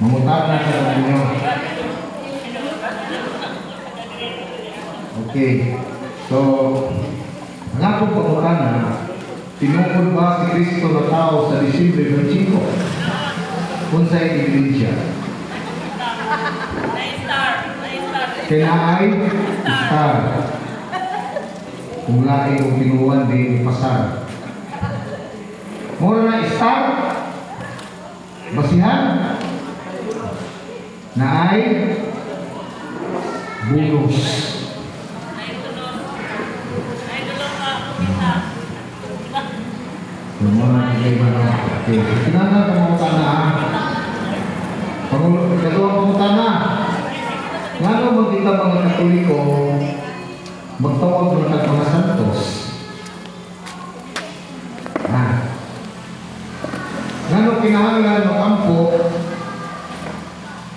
Mamutan na sa ninyo. Okay. So, ang akong pamutan na, tinukod ba si Kristo na tao sa Disyembre 25? Kung sa iglesia. Kinaay, star. Kung laki kong pinuwan din, pasar. Mura na star. Basihan. Na ay bulos. Okay. Kinana pamunta na. Kagawa pamunta na. Ngano magkita mga Katoliko magtawag ng mga santos. Ngano kinahanglan ng kampo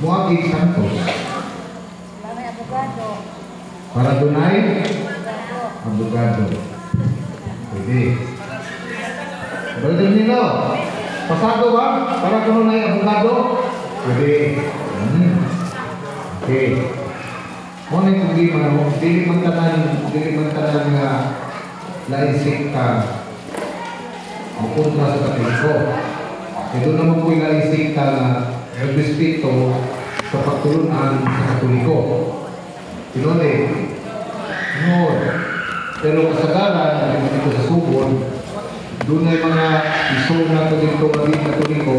muagi santos. Para dunay abogado. Pwede. Brother Nino, pasado ba? Para kung may abogado? Pwede. Okay. Muna yung problema mo, dili man tanan nga laisik ka mapunta sa Katoliko. Ito naman po yung laisik ka na nagrespeto sa pagtulunan sa Katoliko. Pinone, no, pero kasagaran, dito sa Subon, doon ay mga iso na dito maging Katoliko,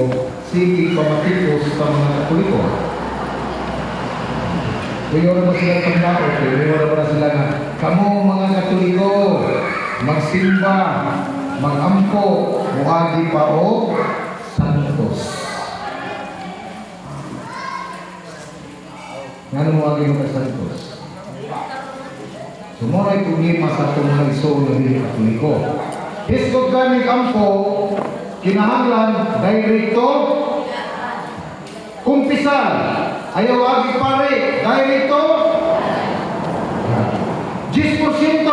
sige pamatikos sa mga Katoliko. Kaya wala ba sila pagkao? Kaya wala ba sila na, kamu mga Katoliko, magsimba, magampo, muagi pa o santos. Nga muagi mga santos? Sumura ito lima sa itong mga iso na hindi Katoliko. Hiskot gani kampo, kinahanglan, direkto, kumpisal, ayaw agi pare, direkto, 10%,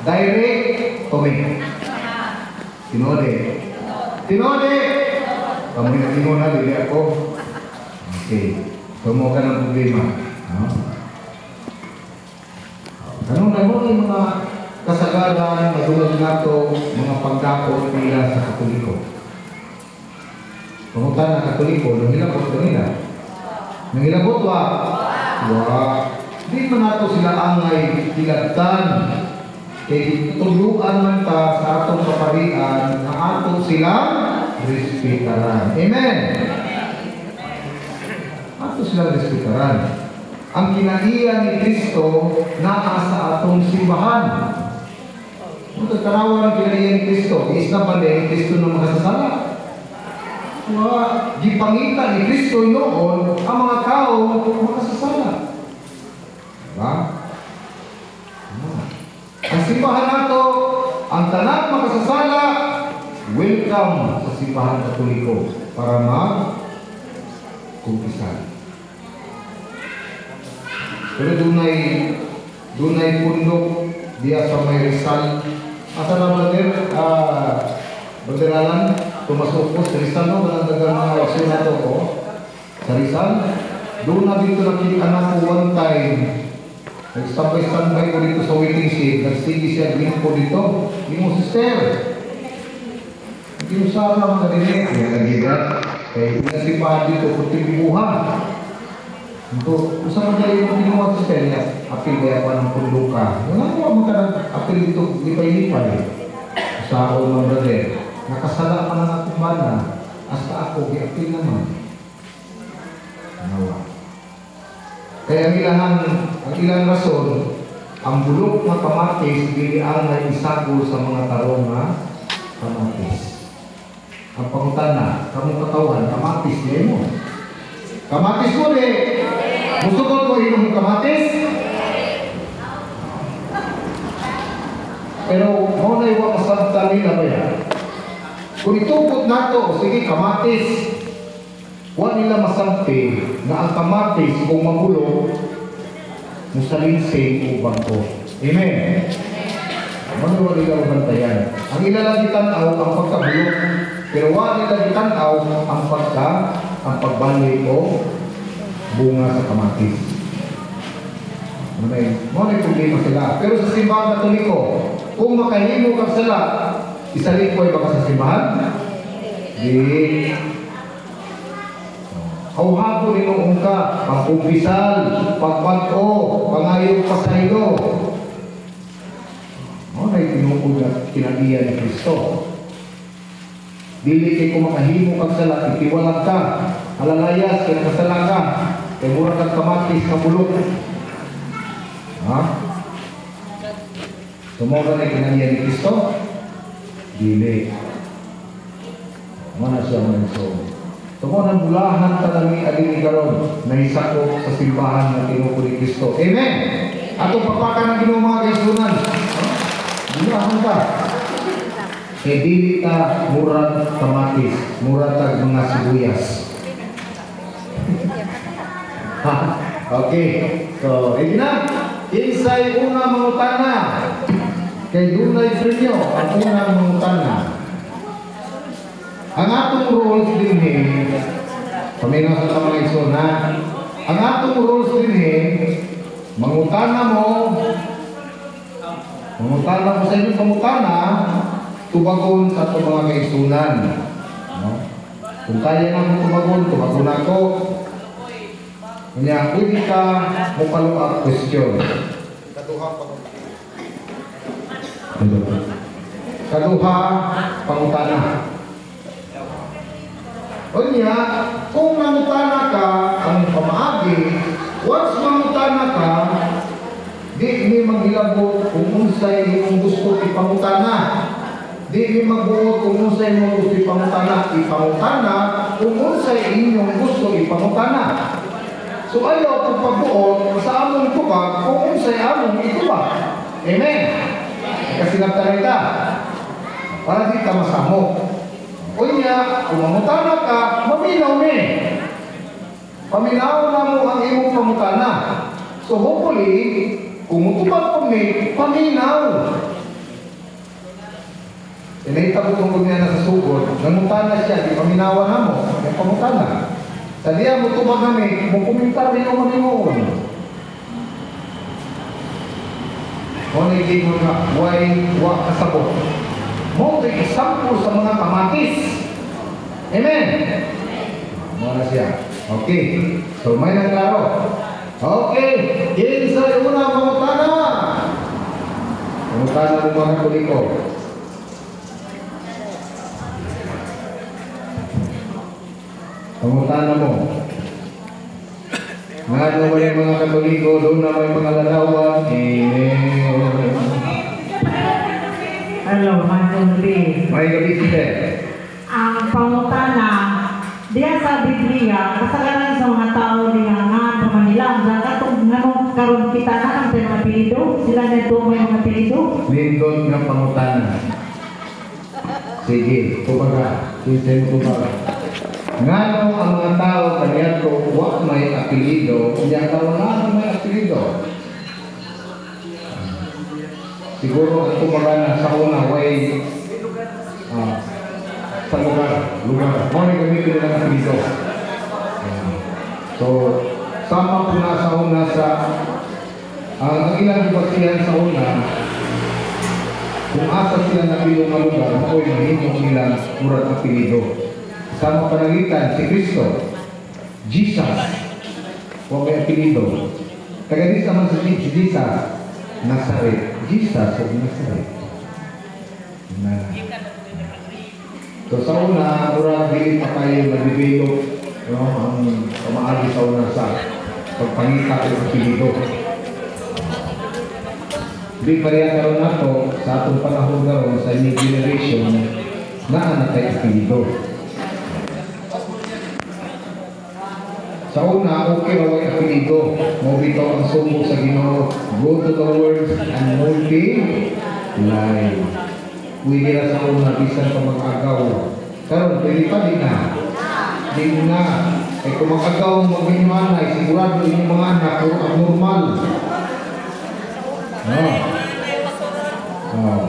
direct, tumig. Tinode. Tinode! Kami na tinuna, dili ako. Okay. Tumo ka ng problema. Anong yung mga kasagaran, madulog na ito, mga pagdakot nila sa Katoliko. Pamunta na Katoliko, nangilabot nila. Nangilabot ba? Di man nato sila angay tilagtan. Kaya tuluan man ta sa atong kaparian na ato sila respetaran. Amen? Ato sila respetaran. Ang kinaiya ni Kristo naa sa atong simbahan. Tanawa ng kinaiya ni Kristo, isna pa ni Kristo na makasasala. Gipangita ni Kristo noon ang mga tao makasasala. Diba? Ang simbahan nato, ang tanan makasasala, welcome sa simbahan Katoliko para mag-kumpisan. Pero dunay pundok diya sa may Rizal. Asa na Brother Alan, tumasok sa Rizal, no? Manandagang mga sinato ko sa Rizal. Doon na dito nakita na ko one time. Nag-standby ko dito sa waiting shed. Nagsigi siya glimpo dito. Hindi mo sister. Hindi mo sana mga dinig. Kaya nagigat. Kaya nasipahan dito kung tibuhan. Ito, usang madali mo pinuha sa niya, apil kaya pa ng pundo ka. Wala ko ang apil dito, lipay-lipay. Sa ako mga brother, nakasala pa ng akong bana, hasta ako, apil naman. Nawa. Kaya ang ilang rason, ang bulok ng kamatis, biliang na isagol sa mga tarong na kamatis. Ang pangutan na, kamong katawan, kamatis niya mo. Kamatis mo rin. Gusto ko inom kamatis? Pero mo na iwa masabta nila ba yan? Kung itupot na ito, sige kamatis. Huwag nila masabti na ang kamatis kung magulo musalinsing o bangko. Amen? Manuwa nila ubantayan. Ang ilalagi tanaw ang pagkabulok, pero huwag nila itanaw ang pagka ang pagbalik o bunga sa kamatis. May problema sila. Pero sa simbahan Katoliko, kung makahimo kang sala, isalik ko ay baka sa simbahan? Di. Hauhapo rin ka, pangkumpisal, pagbato, pangayong pasaylo. May tinukod na kinabihan ni Kristo. Dili kay kung makahimo kang sala, itiwalag ka, alalayas, kaya nakasala ka, kaya mura kang kamatis, kabulok. Ha? Tumoga na kinabihan ni Kristo? Dili. Mana siya manso. Tumoga ng bulahan talami adini karon na isako sa simbahan na tinukod ni Kristo. Amen! Atong papakan ng ginuma kay sunan. Bulahan ka. E dili ka murag kamatis, murag tag mga sibuyas. Okay. So, ready na? Insay una mangutana. Kay dunay premyo ang unang mangutana. Ang atong rules din paminaw sa mga isona. Ang atong rules din mangutana mo sa inyong pangutana, tubagon sa itong mga kaisunan. No? Kung kaya nga mo tubagon ako. Kanya, pwede ka mo follow-up question. Kaduha, pangutana. O niya, kung mangutana ka, ang pamaagi, once mangutana ka, di mi maghilabot kung unsay imong gusto ipangutana. Di mi magbuot kung unsay imong gusto ipangutana. Ipangutana kung unsay inyong gusto ipangutana. So ayaw kung pagbuot sa among tubag kung unsay among itubag. Amen? Kasi nagtarita para di ka masamok. O niya, kung mangutana ka, maminaw ni. Paminaw na mo ang imong pangutana. So hopefully, kung mutubag ko may paminaw. Inaita ko tungkol niya na sa sugod, namutana siya, di paminawan na mo, yung pamutana. Sa diya mutubag namin, kung kumintar rin yung maningon. Kung hindi mo na, wak kasabot. Mo, example sa mga kamatis. Amen? Muna siya. Okay. So, may nagklaro. Okay, kinsa una pangutana. Pangutana mo mga Katoliko. Pangutana mo. Nga naman yung mga Katoliko, doon na may pangalalawan. Amen. Hello, magandang gabi. May gabi sila. Ang pangutana, diya sa Biblia, kasalanan sa mga tao diya nga sa Manila, ang katong nanong karon kita na ang mga apelido, sila na ito may mga apelido. Lindon ng pangutana. Sige, kumbaga, sinsen kumbaga. Nga nung ang mga tao kanya ko, wak may apelido, kanya karoon may apelido. Siguro ang kumbaga na sa una, way, sa lugar. Mga gamitin ng apelido. So, sama po na sa una sa ang ilang ibasihan sa una, kung asa sila na bilong lugar, mako'y mahimong nilang murag apelido. Sa mga panagitan, si Kristo, Jesus, huwag may apelido. Kaya naman sa Jesus, Nazaret. Jesus of Nazaret. So sa una, murag hindi pa kayo na-develop ang pamaagi sa una sa pagpangita ng apelido. Di pa rin karoon nato sa atong panahon karoon sa new generation na anak ay apelido. Sa una, okay raw ay apelido. Mobito ang sumo sa Ginoo. Go to the world and multiply. Pwede na sa una, bisan pa mag-agaw. Karoon, pwede pa din na. Di mo na. Ay kung mag-agaw ang mag-imanay, sigurado yung mga anak o abnormal.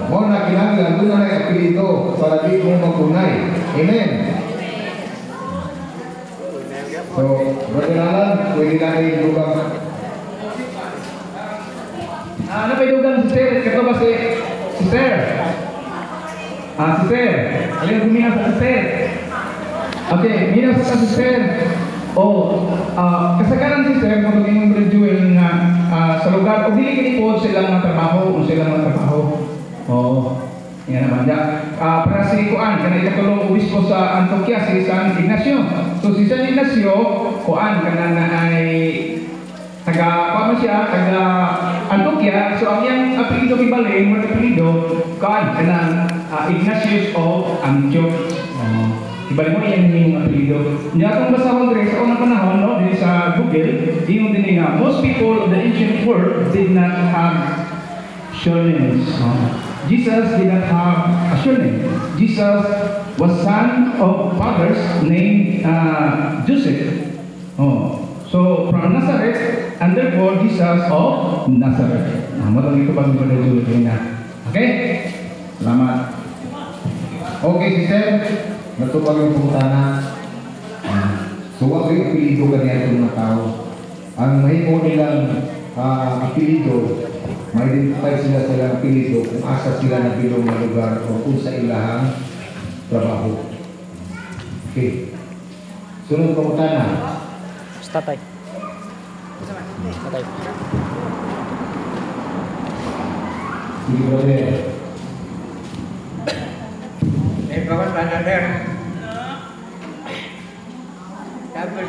Mo na kinanglan, doon na apelido para di mo magunay. Amen. So, Brother Alan, pwede na kayo lugang. Ano pa yung si Sir? Kato ba si Sir? Si Sir. Alin gumihan sa si Sir? Okay, minaw sa si Sir. Kasagaran si Sir kung maging graduate nga sa lugar o dili kini po silang trabaho o silang trabaho. Yan naman ya. Para si Kuan kana ikatulong obispo sa Antioquia si San Ignacio. So si San Ignacio Kuan kana na ay taga Antioquia. So ang yang apelyido gibalin mo apelyido Kuan kana Ignatius of Antioch. Ibalik mo yan yung apelido. Hindi akong basahon rin sa unang panahon, no? Din sa Google, yung din nga, most people of the ancient world did not have surnames. Jesus did not have a surname. Jesus was son of fathers named Joseph. So, from Nazareth, and therefore, Jesus of Nazareth. Matang ito pag ipag-ulit na. Okay? Salamat. Okay, sister. Natupag yung putana. So, wag yung apelido kanya itong mga tao. Ang mahimo nilang apelido, ma-identify sila sa ilang apelido kung asa sila nabilong na lugar o kung sa ilahang trabaho. Okay. Sunod pa putana. Tatay. Tatay. Sige, brother. Kawan brother. Dapat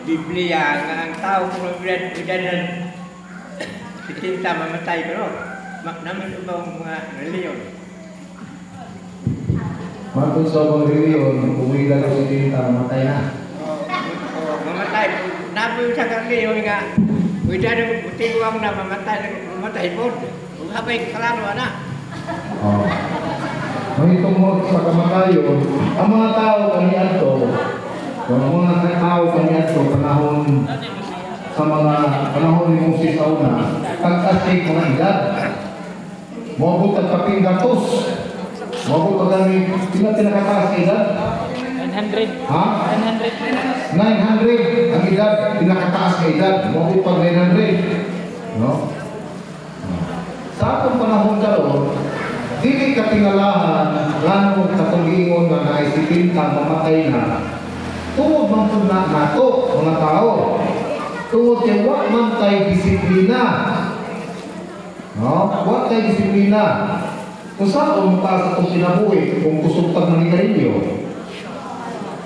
Biblia ang tao kung udah dicinta mamatay pero naman ito mga reliyon. Matun sa mga reliyon, umilan ko si Tinta, mamatay na. Mamatay. Nabi sa reliyon nga, udah ada tiguang na mamatay po. Habay kalaro na. May tungkol sa kamatayon, ang mga tao kaniadto, panahon sa mga panahon ni Moses sa una, pag-asik mga edad, mabot ang kaping gatos, mabot ang kami, sila pinakataas na edad? 900. Ha? 900. 900 ang edad, pinakataas na edad, mabot pag 900. No? Sa atong panahon karon, dili katingalahan lanong katulingon nga naisipin ka mamatay na tungod man po na nato mga tao tungod kay wa man tay disiplina, no? Wa tay disiplina kung saan mataas atong kinabuhi kung kusog tag manigarilyo,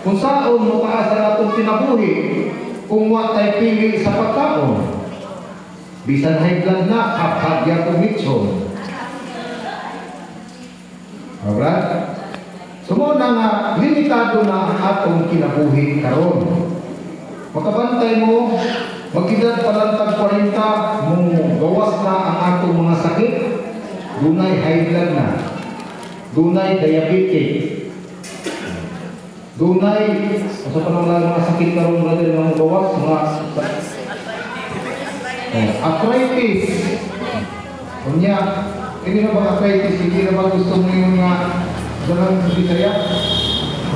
kung saan mataas ang atong kinabuhi kung wa tay pili sa pagkaon, bisan high blood na kapagya kong mitson. Alright? Sumuna nga, limitado na ang atong kinabuhi karon. Makabantay mo, mag-edad palantag 40, mong gawas na ang atong mga sakit, dunay high blood na, dunay diabetic, dunay, sa panahon mga sakit karon brother mga gawas, mga arthritis. Kunya, hindi na ba arthritis? Hindi na ba gusto mo yung dalang Bisaya?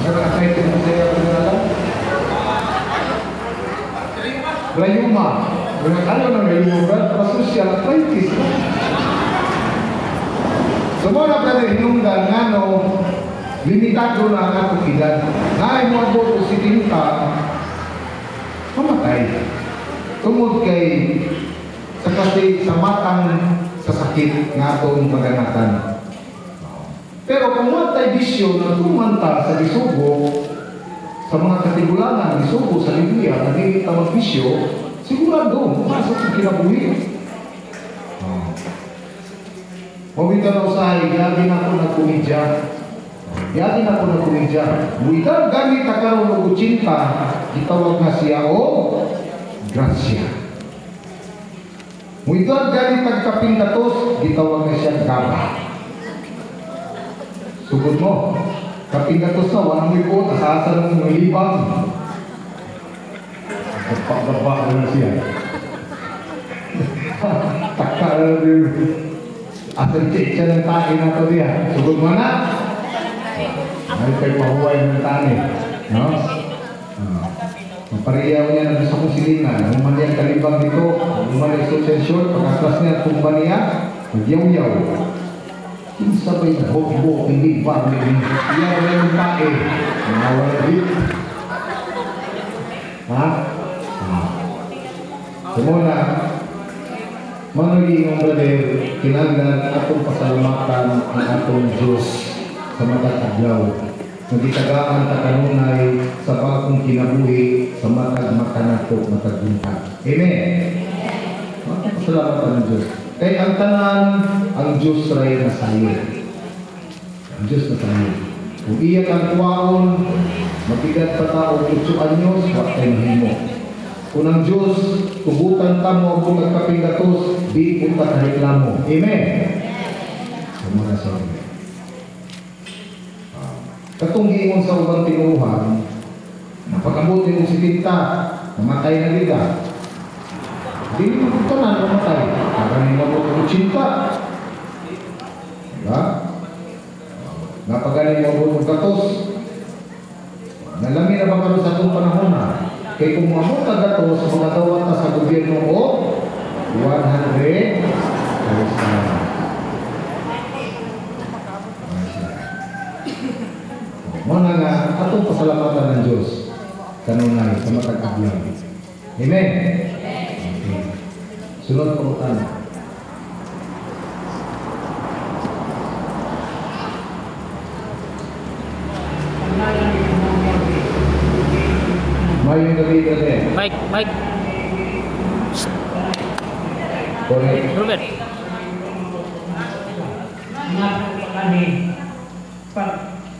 Dalang arthritis na Bisaya pinagalan? Rayuma. Ano na rayuma ba? Pasocial arthritis. So mga brother, hinunggan nga no, limitado na ang atong edad. Naay mo abot o si Tinta, mamatay. Tungod kay sa kasi sa matang sa sakit nga itong maganatan. Pero kung matay bisyo na tumanta sa isugo, sa mga katigulangan, isugo sa Biblia, na hindi tawag bisyo, sigurado, masok ang kinabuhi. Mawita na usahay, yagin ako nagkumidya. Yagin ako nagkumidya. Muitan gamit na karoon ng utsinta, itawag na siya o grasya. Muitan gamit nagkaping datos, gitawag na siya gaba. Sugod mo, kaping datos na, walang ipot, asasan mo ng libang. Gaba na siya. Takal na rin. Asan siya ng tayo na ito diya. Sugod mo na. Ay kayo mahuway ng tani. No? Parehaw niya na sa kusilina. Umali ang kalibang dito. Umali ang social short. Pagkaklas niya at kumba niya. Nagyaw-yaw. Sabay na hok-hok. Hindi ba? Iyan wala yung pae. Nawala rin. Ha? Sumuna. Managing brother, kinahanglan atong pasalamatan ang atong Diyos sa matag adlaw. Nagitagaan ta kanunay sa bagong kinabuhi sa matag makanato matag buntag. Amen. Pasalamatan ang Diyos. Kay ang tanan ang Diyos ray nasayo. Ang Diyos nasayo. Kung iya kang tuwaon, mabigat pa tao 8 anyos, wa kay mahimo. Kung ang Diyos, tubutan ka mo kung nagkapingatos, di punta ka reklamo. Amen? Sumara sa amin. Katong giingon sa ubang tinuhan, napag-abot din mo si Tinta, namatay na nila. Hindi mo kutanan namatay. Kakanin mo kung cinta. Diba? Napagaling mo kung katos. Nalami na ba karo sa itong panahon na? Kaya kung mamot ka gatos, mga dawat na sa gobyerno o 100 Muna nga, atong pasalamatan ng Diyos kanunay sa matag-adlaw. Amen? Okay. Sunod po tanong. Mayong gabi kasi. Mike. Correct. Robert. Pag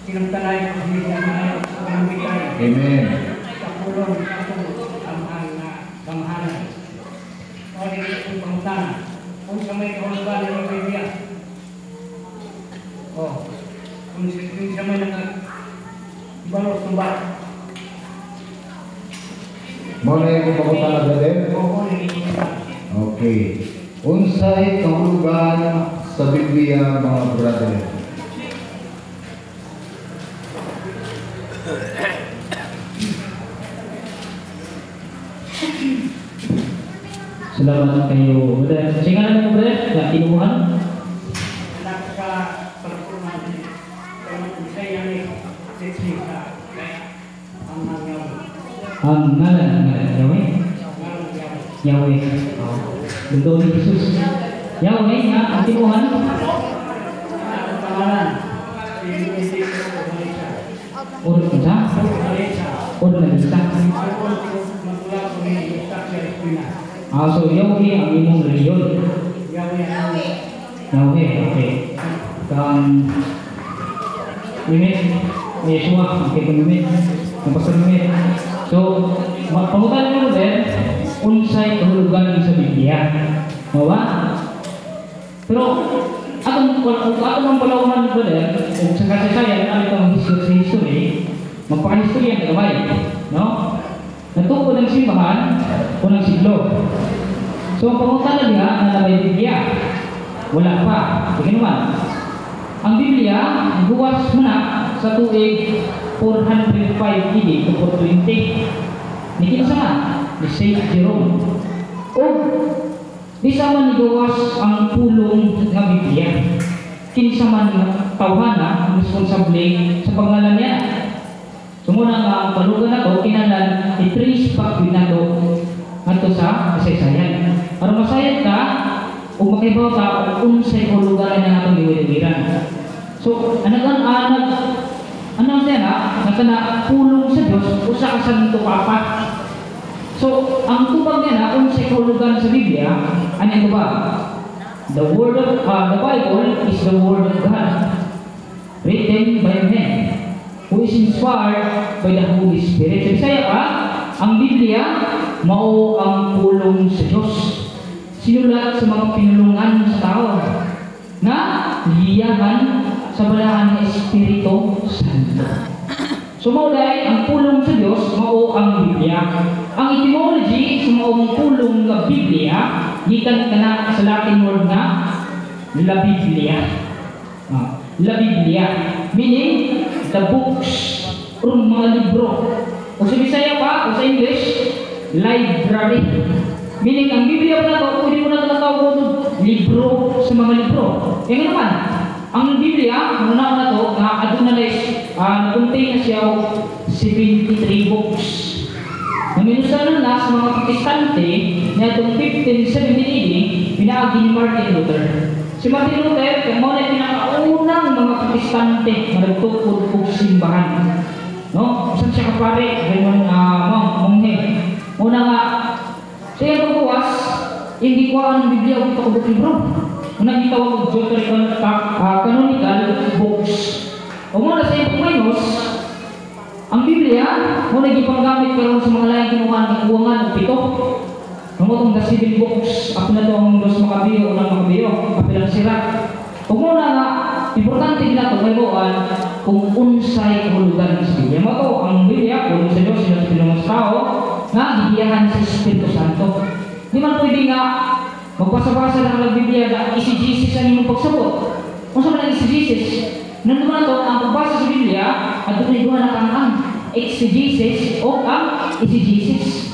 sinamtalay ang pamilya na pamilya, Amen. sa pulong atong tamang na pamahalan. O di itong pangutana, kung sa may kahulugan ng Biblia, kung sa may nag-ibalot ng ba, Muna yung papunta na brother? Okay. Unsay kahulugan sa Biblia mga brother? Salamat kayo, brother. Singalan mo, brother? Na tinubuhan? Ang ngalan Yahweh? Yahweh. Bentuk ni Yesus. Yahweh nga ang tinubuhan? Urut kita? Urut na kita? So Yahweh ang imong reliyon. Yahweh, okay. Mimit, Yeshua, okay po mimit. Ang pastor mimit. So, pangutan mo din, unsay kahulugan sa Biblia. Mawa? Pero, atong ang palaunan ko din, kung sa kasaysayan, ano itong history, magpakahistory ang kamay. No? Natuko ng simbahan, unang siglo. So, ang pangutan na niya, na may Biblia. Wala pa. Tingnan naman. Ang Biblia, buwas mo na sa tuig 405 AD to 420. Nikinsa nga, ni Saint Jerome. O, di sa man gawas ang pulong ng Biblia. Kinsa man tawhana, responsable sa pangalan niya. Sumuna nga ang palugan na ito, kinalan i-trace back with na ito ato sa kasaysayan. Para masayad ka, o makibaw ka, kung sa ikulugan na natong iwiriwiran. So, ano siya na pulong sa Diyos, usa ka sa nito papa. So, ang tupag niya na, kung sa ikulugan sa Biblia, ano ito ba? The Bible is the Word of God, written by men, who is inspired by the Holy Spirit. So, Bisaya ka, ang Biblia, mao ang pulong sa Diyos. Sinulat sa mga pinulungan sa tao na liyahan sa balahan ng Espiritu Santo. So, maulay, ang pulong sa Diyos, mao ang Biblia. Ang etymology sa maong pulong ng Biblia, gikan ka na sa Latin word na La Biblia. La Biblia. Meaning, the books or mga libro O sa Bisaya pa, o sa English, library. Meaning, ang Biblia pa na ito, pwede mo na tinatawag ko libro sa mga libro. Yan nga naman, ang Biblia, ang una na ito, na-contain na siya 73 books. Naminusanan na sa mga Protestante na itong 1570 AD, pinaagi ni Martin Luther. Si Martin Luther, kung muna yung pinakaunang mga Protestante na nagtukod o simbahan. No? Saan siya kapare? Ganyan monghe. Una nga, siya pagbuwas, hindi ko ang Biblia o ito ko libro. Una gitawag ko canonical books. O muna sa iyong mayos, ang Biblia, muna gipanggamit karon sa mga layang kinuha ng kuwangan o pito. Namutong the 7 books, ako na ito ang dos makabiyo o ng makabiyo, kapilang sira. O muna nga, importante din ito kayoan kung unsay kahulugan sa Biblia. Mato, ang Biblia, kung sa Diyos, sila sa pinungas tao, nga gigiyahan sa Espiritu Santo. Di man pwede nga magbasa-basa lang ng Biblia na exegesis ang inyong pagsabot. Kung saan man ang exegesis, nandun ito ang pagbasa sa Biblia at doon ay duha na ang exegesis o ang exegesis.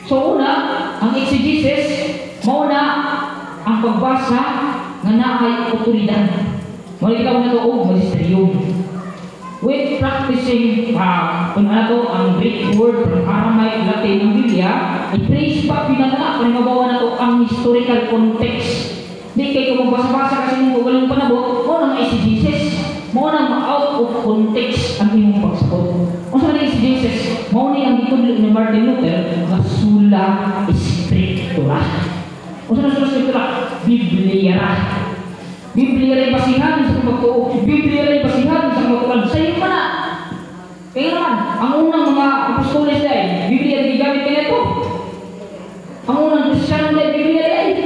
So una, ang exegesis, mauna ang pagbasa nga naay otoridad. Malikaw na ito o magisterium. With practicing kung ano to, ang Greek word from Aramaic, Latin ng Biblia, i-trace pa pinatala kung mabawa na to ang historical context. Hindi kayo kung basa-basa kasi nung walang panabot, mo nang exegesis, mo nang out of context ang inyong pagsabot. Kung saan ang exegesis, mo ni ang itudlo ni Martin Luther na sula scriptura. Kung saan ang sula scriptura? Biblia. Biblia rin basihan sa pagtuo. Biblia rin basihan sa pagtuan. Sa iyo pa na. Kaya naman, ang unang mga apostoles dahil, Biblia rin gamit ka nito. Ang unang Kristiyan dahil, Biblia rin.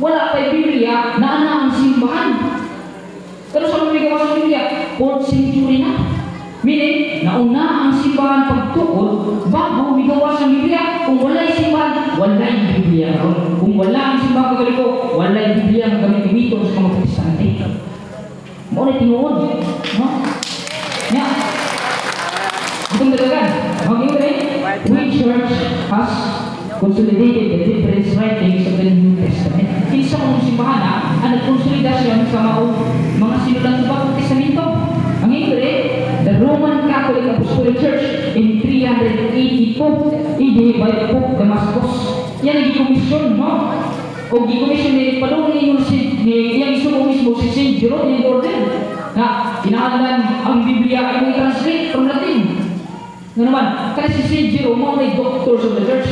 Wala kay Biblia na ang simbahan. Pero sa mga gawa sa Biblia, 4th century na. Meaning, nauna ang simbahan pagtukod bago migawa sa Biblia. Kung wala yung simbahan, wala yung Biblia. Kung wala ang simbahan kagaliko, wala yung Biblia ang gamit dito sa mga Protestante. Muna tinuod. No? Yeah. Itong dalagan. Mag-iwa rin, which church has consolidated the different writings of the New Testament. Isa mong simbahan ang nagkonsolidasyon sa mga sinulat sa Bagong Testamento. Ang ibre, the Roman Catholic Apostolic Church in 382 AD by Pope Damascus. Yan ang gikomisyon, no? O gikomisyon ni palungi yung yung isumo mismo si St. Jerome in Orden na kinahanglan ang Biblia ay may translate from Latin. Nga naman, kasi si St. Jerome, mga may doctors of the church.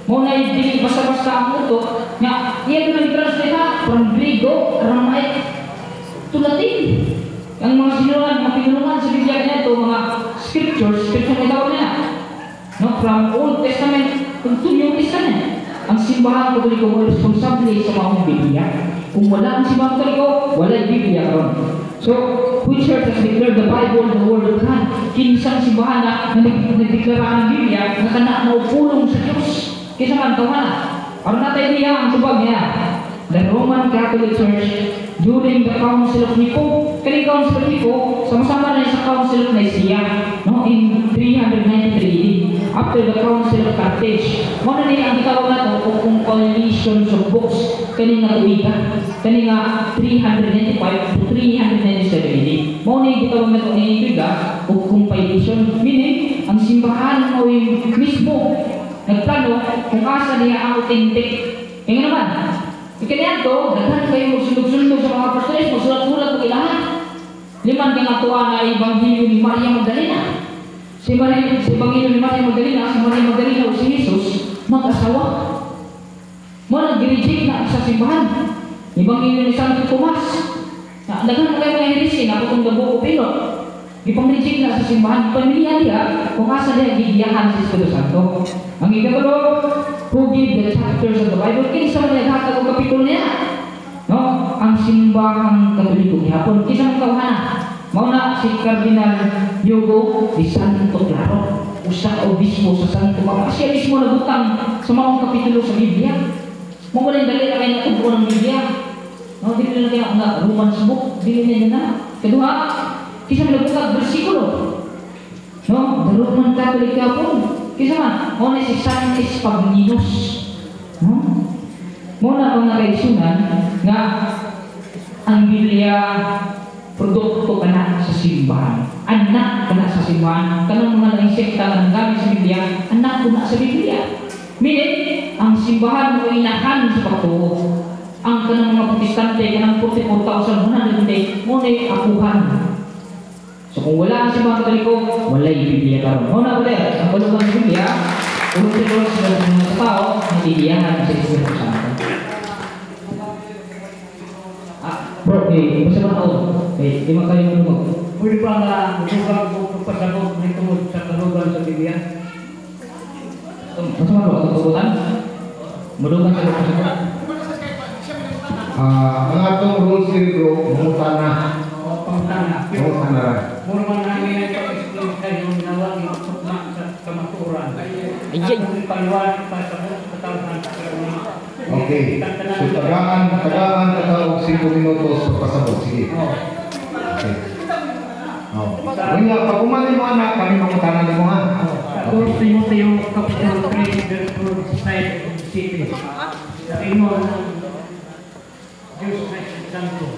Mga hindi basta-basta ang uto na iyan na i-translate from Griego, Aramaic to Latin. Ang mga sinulat, mga pinulungan sa Biblia na ito, mga scriptures na tawag nila. No? From Old Testament to New Testament. Ang simbahan katoliko mo responsable sa mga Biblia. Kung wala ang simbahan katoliko, wala yung Biblia karon. So, which church has declared the Bible the Word of God? Kinsang simbahan na nagdeklara ang Biblia na kana na upulong sa Diyos. Kisa man tawahan na. Aron natin niya ang tubag niya. The Roman Catholic Church during the Council of Nicaea. Kani Council of Nicaea, sama-sama na sa Council of Nicaea, no, in 393 after the Council of Carthage. Muna nila ang gitawag nato kung coalitions of books kani nga tuiga, kani nga 395 to 397 AD. Muna yung gitawag nato ang tuiga o compilation, meaning ang simbahan o yung mismo nagplano kung asa niya ang authentic. Kaya naman, ikaniyan to, daghan kayo magsulog-sulog sa mga apostoles, magsulat-sulat mo ilahan. Liman kang atuwa na Ebanghelyo ni Maria Magdalena. Si Ebanghelyo ni Maria Magdalena, si Maria Magdalena o si Jesus, mag-asawa. Mo nag-reject na sa simbahan. Ebanghelyo ni Santo Tomas. Daghan kayo mga heresi na kung dabo o pilot. Ipang-reject na sa simbahan, pamilya niya, kung asa niya gigiyahan sa Espiritu Santo. Ang ikabalo, who give the chapters of the Bible, kinsa man naghatag ang kapitulo niya. No? Ang simbahang katoliko gihapon, kinsa man tawhana. Mauna si Cardinal Diogo de Santo Claro, usa obispo sa Santo Papa. Siya mismo nagutang sa mga kapitulo sa Biblia. Mo wala dali na kayo natubo ng Biblia. No, dili na kayo ang Romans book, dili na na. Kedua, kinsa man nagutang bersikulo. No, daro man Katolik kapon. Kisa man, mo ni si Sanchez Pagninos. No? Mo na mga kaisunan nga ang Biblia produkto kana sa simbahan. Anak kana sa simbahan. Kanang mga insekta nga gamit sa Biblia, anak ko na sa Biblia. Meaning, ang simbahan mo inahan sa pagtuo. Ang kanang mga protestante, kanang 44,100 mo na apuhan. So kung wala ang simbahan Katoliko, wala yung Biblia karon. Una ulit, ang balong ng Biblia, ulog-ulog sa mga tao, natidiyahan sa Espiritu Santo. Bro, basta ba tao? Di makalimang mo. Pwede ba nga mukhang magpapasabot ng tungod sa kalugan sa Biblia? Basta ba ang tutubutan? Madugan sa pagpasabot? Ang atong rules here bro, mangutana. O pangtana. Mangutana ra. Mura man namin ang pag-explain kayo ng nawag yung tukma sa kamaturan. Ayay! Ang paliwanag pa sa katawhan sa Okay. So tagaan ka 5 minutos sa pasabot. Sige. Okay. Oh. Unya, pag umali mo anak, kami mangutana nimo ha. Sa 2 Timoteo Kapitulo 3, verse 5 of the city. Sa ingon ng Diyos na Santo.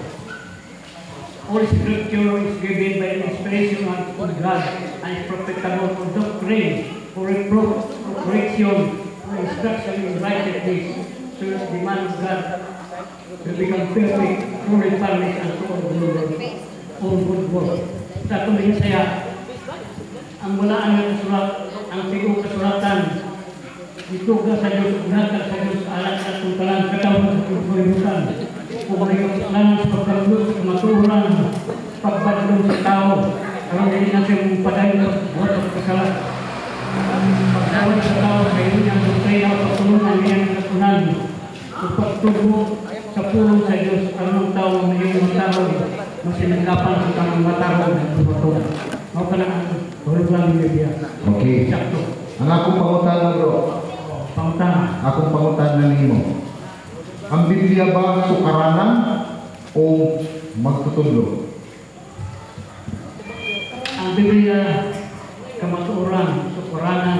All Scripture is given by inspiration of God and is profitable for doctrine, for reproof, for correction, for instruction in righteousness, so that the man of God will become perfect, fully furnished unto all good work. Sa tuloy saya, ang walaan ng surat, ang tigong kasulatan, ituga sa Diyos, gnatag sa Diyos, alat at tungkalan, katawan sa kalibutan, kung may kasalanan sa pagkalulos, kamaturan, pagbadlong sa tao, ang hindi natin mong padayon ng buhat at kasalat. Pagdawad sa tao, kayo niyang doktrina o pagtulungan niyang katunan, pagtubo sa pulong sa Diyos, ang tao na iyong mataro, masinagapan sa tamang mataro ng pagtutunan. Ako ka lang ang hulugan ng Biblia. Okay. Sakto. Ang akong pangutana bro, Pangtana. akong pangutana nimo. Ang Biblia ba sukaranan o magtutudlo? Ang Biblia, kamatuoran, sukuranan.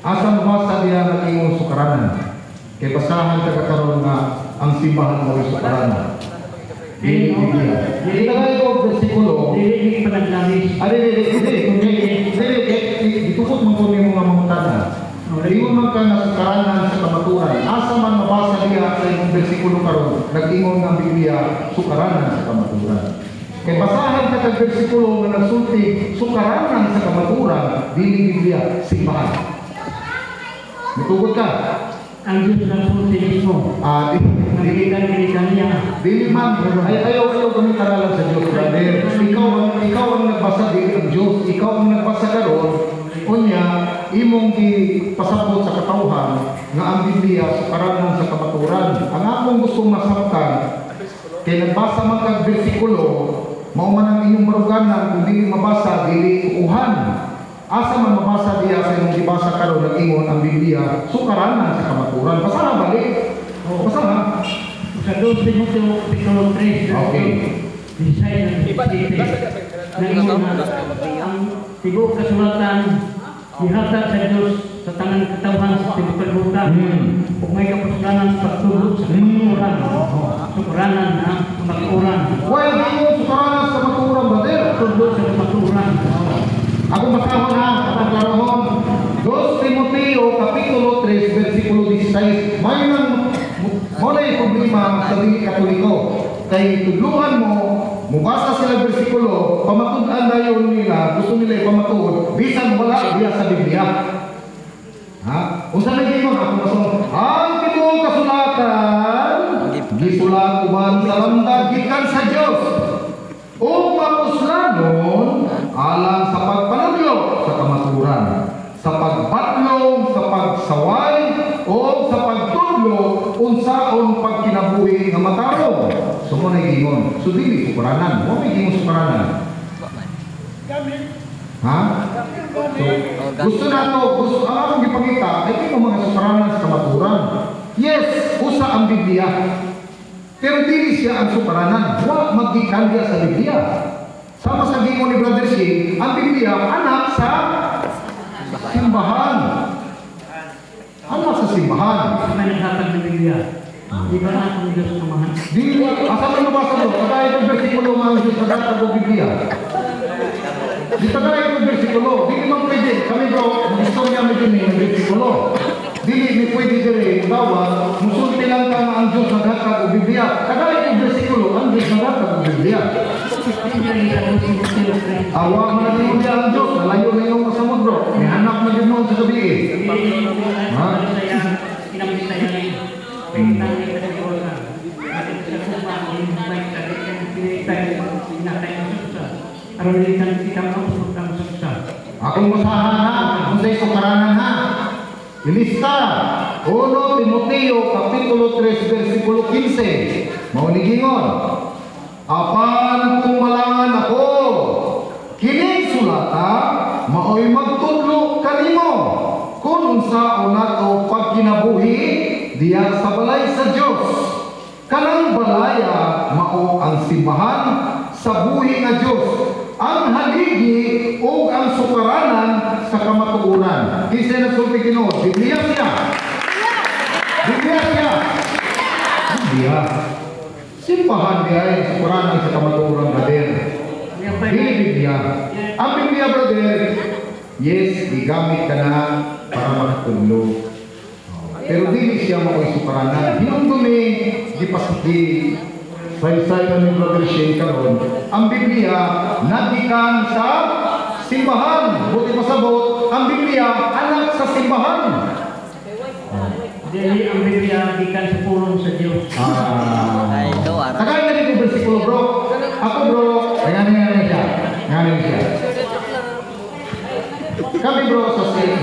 Asa mabasa diya ng imong sukaranan? Kay basahan ka karon nga ang simbahan mo ay sukaranan. Dili Biblia. Ilagay ko bersikulo. Dili pa naglamis. Itukot mo kung yung mga mangutana. Iwan man ka na sukaranan sa kamaturan. Asa man mabasa diya sa imong bersikulo karon, nag-ingon nga ang Biblia sukaranan sa kamaturan. Kay basahan ka kag bersikulo nga nagsulti sukaranan sa kamaturan, dili Biblia, simbahan. Mitugot ka. Ang Diyos ng sulti mismo. Nagilikan-gilikan niya. Dili man, ayaw kami karalan sa Diyos, brother. Ikaw ang nagbasa, dili ang Diyos. Ikaw ang nagbasa karon, unya, imong pasabot sa katawhan nga ang Biblia sukaranan sa kamaturan. Ang akong gustong masabtan, kay nagbasa man kag bersikulo, mao man ang inyong maruganan, kung dili mabasa, dili uhan. Asa man mabasa diya sa imong gibasa karon nag-ingon ang Biblia sukaranan sa kamaturan. Basahan balik. Basahan. Sa 2 Timoteo Kapitulo 3, Okay. Design ng City. Nangingon na ang tigo kasulatan ihatag sa Diyos sa tanang katawhan sa tibukan-bukan. Kung may kapusganan sa pagtulog sa kamaturan. Sukuranan ang kamaturan. Well, ingon sukaranan sa kamaturan, brother. Pagtulog sa kamaturan. Ako basahon na, kapag karoon. 2 Timoteo Kapitulo 3, versikulo 16. May nang muna yung problema sa dili Katoliko. Kay tudluhan mo, mubasa sila versikulo, pamatud-an na yun nila, gusto nila ipamatud, bisan wala diya sa Biblia. Ha? Unsa na ginoon ako basahon? Ang tibuok kasulatan, gisulat uban sa landag gikan sa Dios. O mapuslanon alang sa pagpanudlo sa kamaturan, sa pagbatlong, sa pagsaway, o sa pagtudlo unsaon pagkinabuhi nga matarong. So mo na gingon. So dili sukaranan. Mo may gingon sukaranan. Ha? So, gusto ang akong gipakita, ay mo mga sukaranan sa kamaturan. Yes, usa ang Biblia. Pero dili siya ang sukaranan. Wa magikan diya sa Biblia. Sama sa gingon ni Brother Shi, ang Biblia, anak sa simbahan. Anak sa simbahan. May naghatag ng Biblia. Di ba na ang Diyos Amahan? Di, asa mo nabasa mo? Kagaya itong versikulo mga Diyos na datag o Biblia. Di kagaya itong versikulo. Di naman pwede. Kami bro, mag-istorya mo din yung versikulo. Di pwede dire bawa, musulti lang ka nga ang Diyos na datag o Biblia. Kagaya itong versikulo, ang Diyos na datag o Biblia. Awa mo na din niya ang Diyos. Nalayo na yung kasamod bro. May anak na din mo sa sabihin. Ha? Akong masahan ha, kung sa'yo sukaranan ha. Ilista, 1 Timoteo Kapitulo 3, versikulo 15. Maunigingon, apan kung malangan ako, kining sulata, maoy magtudlo kanimo, kung sa unat o pagkinabuhi, diya sa balay sa Diyos. Kanang balaya, mao ang simbahan sa buhi nga Diyos. Ang haligi o ang sukaranan sa kamatuuran. Kisay nagsulti Ginoo, Biblia siya. Biblia siya. Biblia. Simbahan niya ay sukaranan sa kamatuuran, brother. Dili Biblia. Ang Biblia, brother, yes, igamit ka na para makatulog. Pero dili siya mako'y sukaranan. Hinundumi, di pasiti, say-say ni Brother Shane karon, ang Biblia nagikan sa simbahan. Buti pasabot, ang Biblia anak sa simbahan. Dili ang Biblia gikan sa pulong sa Diyos. Tagay na rin yung versikulo bro. Ako bro, ay nganin siya. Nganin siya. Kami bro sa Saint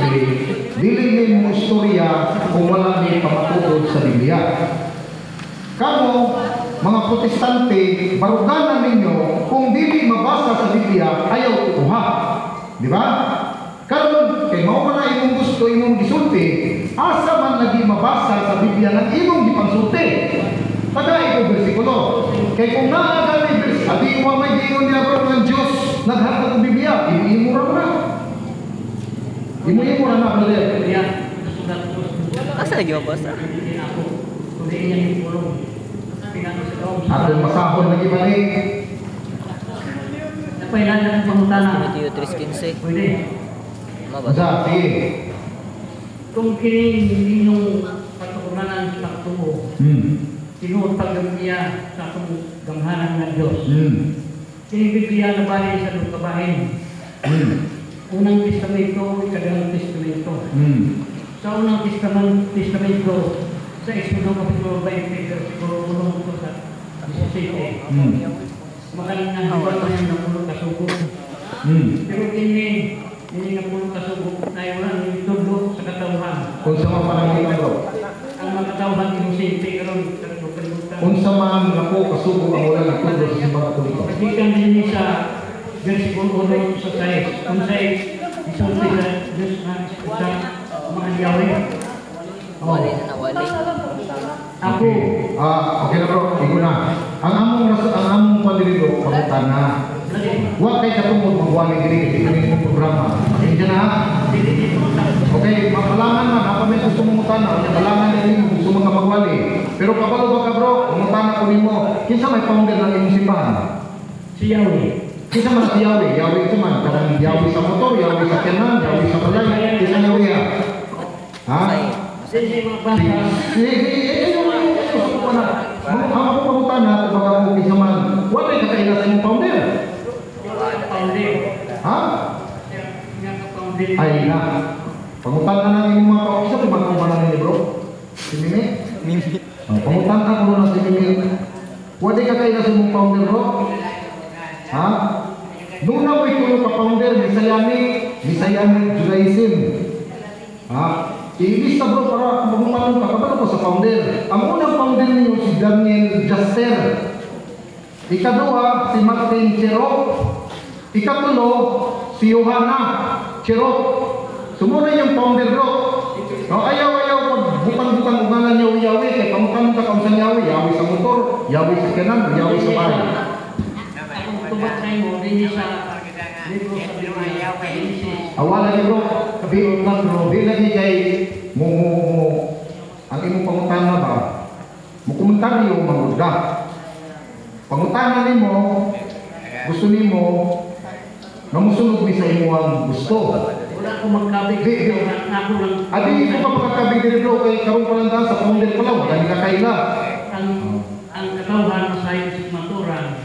dili mo istorya kung wala ni pamatutod sa Biblia. Kamo, mga protestante, baruganan ninyo kung dili mabasa sa Biblia, ayaw kuha. Di ba? Karon kay mao man imong gusto imong gisulti, asa man lagi mabasa sa Biblia ng imong gipansulti. Tagay ko bersikulo. Kay kung naa gani bersikulo, abi wa may giingon niya bro ng Dios naghatag og Biblia, imo ra na. Imo ra na brother. Asa lagi mabasa? Atong masahon lagi balik. Napailan ng pangutana. Mateo 3:15. Pwede. Mabasa, sige. Kung kini ninyong patukunanan sa tubo, tinutag niya sa atong gamhanan ng Diyos. Kini Biblia na bahin sa itong kabahin. Unang testamento, ikaduhang testamento. Sa unang testamento, sa Exodo Kapitulo 20, versikulo 1 sa 17. Magaling na hiwag na yung napulong kasugod. Pero hindi na pulong kasugod na wala ng tudlo sa katawhan. Kung sa mga panangin bro. Ang mga katawhan inosente karon Kung sa mga napo kasugo ang wala ng tudlo sa simbahan katoliko. Katikan din sa versikulo 1 sa 6. Kung sa isulti sa Diyos na sa mga Yahweh. Wali na nawali. Ako, Okay na bro, igo na. Ang among pandirito, pangutan na. Huwag kayo katungod magwali diri kasi kami yung programa. Hindi na. Okay, mapalangan na. Apa may gusto mong utana. Mapalangan na yung gusto mong magwali. Pero kapalo ba ka bro, umutana ko nimo. Kinsa may founder ng inyong simbahan? si Yahweh. Kinsa man si Yahweh? Yahweh ito man. Karang Yahweh sa motor, Yahweh sa kanan, Yahweh sa balay. Kinsa Yahweh ha? Ha? Sige, magbasa. Ang ako pangutan na kapag ako kisaman, wala yung kakailan sa imong founder. Ha? Ay na. Pangutan na ng imong mga kaokisa, kung bakit ba namin ni bro? Si Mimi? Pangutan na ko na si Mimi. Wala yung kakailan sa imong founder bro? Ha? Doon na mo itulo ka founder, Messianic Judaism. Ha? Ilista bro para magumalang kakabalo ko sa founder. Ang unang founder niyo si Daniel Jaster. Ikadua si Martin Cherok. Ikatulo si Johanna Cherok. Sumuna yung founder bro. Ayaw pag bukang ugalan niyo Yahweh. Kaya kamukha ka kung sa Yahweh. Yahweh sa motor, Yahweh sa kanan, Yahweh sa bahay. Ang tubat na mo, hindi sa libro sa Biblia, Genesis. Awala niyo bro, kabihin lang bro, di lagi kay mo ang imong pangutana ba? Mo komentaryo mangud ka. Pangutana nimo, gusto nimo na musunod mi sa imong gusto. Wala ko magkabig. Ako lang. Adi ko pa pagkakabig diri bro kay karon pa lang daw sa founder pa lang, wala ni kakaila. Ang katawhan sa isip maturan.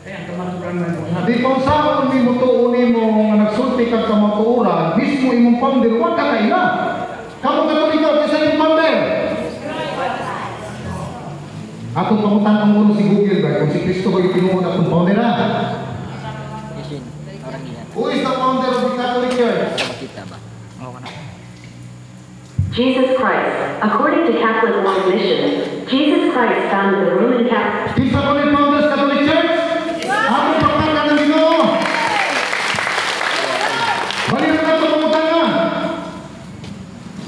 Kaya ang kamaturan man. Di pa usapan mi mo tuon nimo nga nagsulti kag kamatuoran, mismo imong founder wa kakaila. Kamu Katoliko sa imong founder. Atong pangutan mo si Google ba kung si Kristo ba yung tinuod atong founder ha? Yashin, orang yan. Who is the founder of the Catholic Church? Makita ba? Oo na. Jesus Christ. According to Catholic world mission, Jesus Christ founded the Roman Catholic. Kinsa po ni founder sa Catholic Church? Atong pagpangkat ng Ginoo. Balik na ito pangutan nga.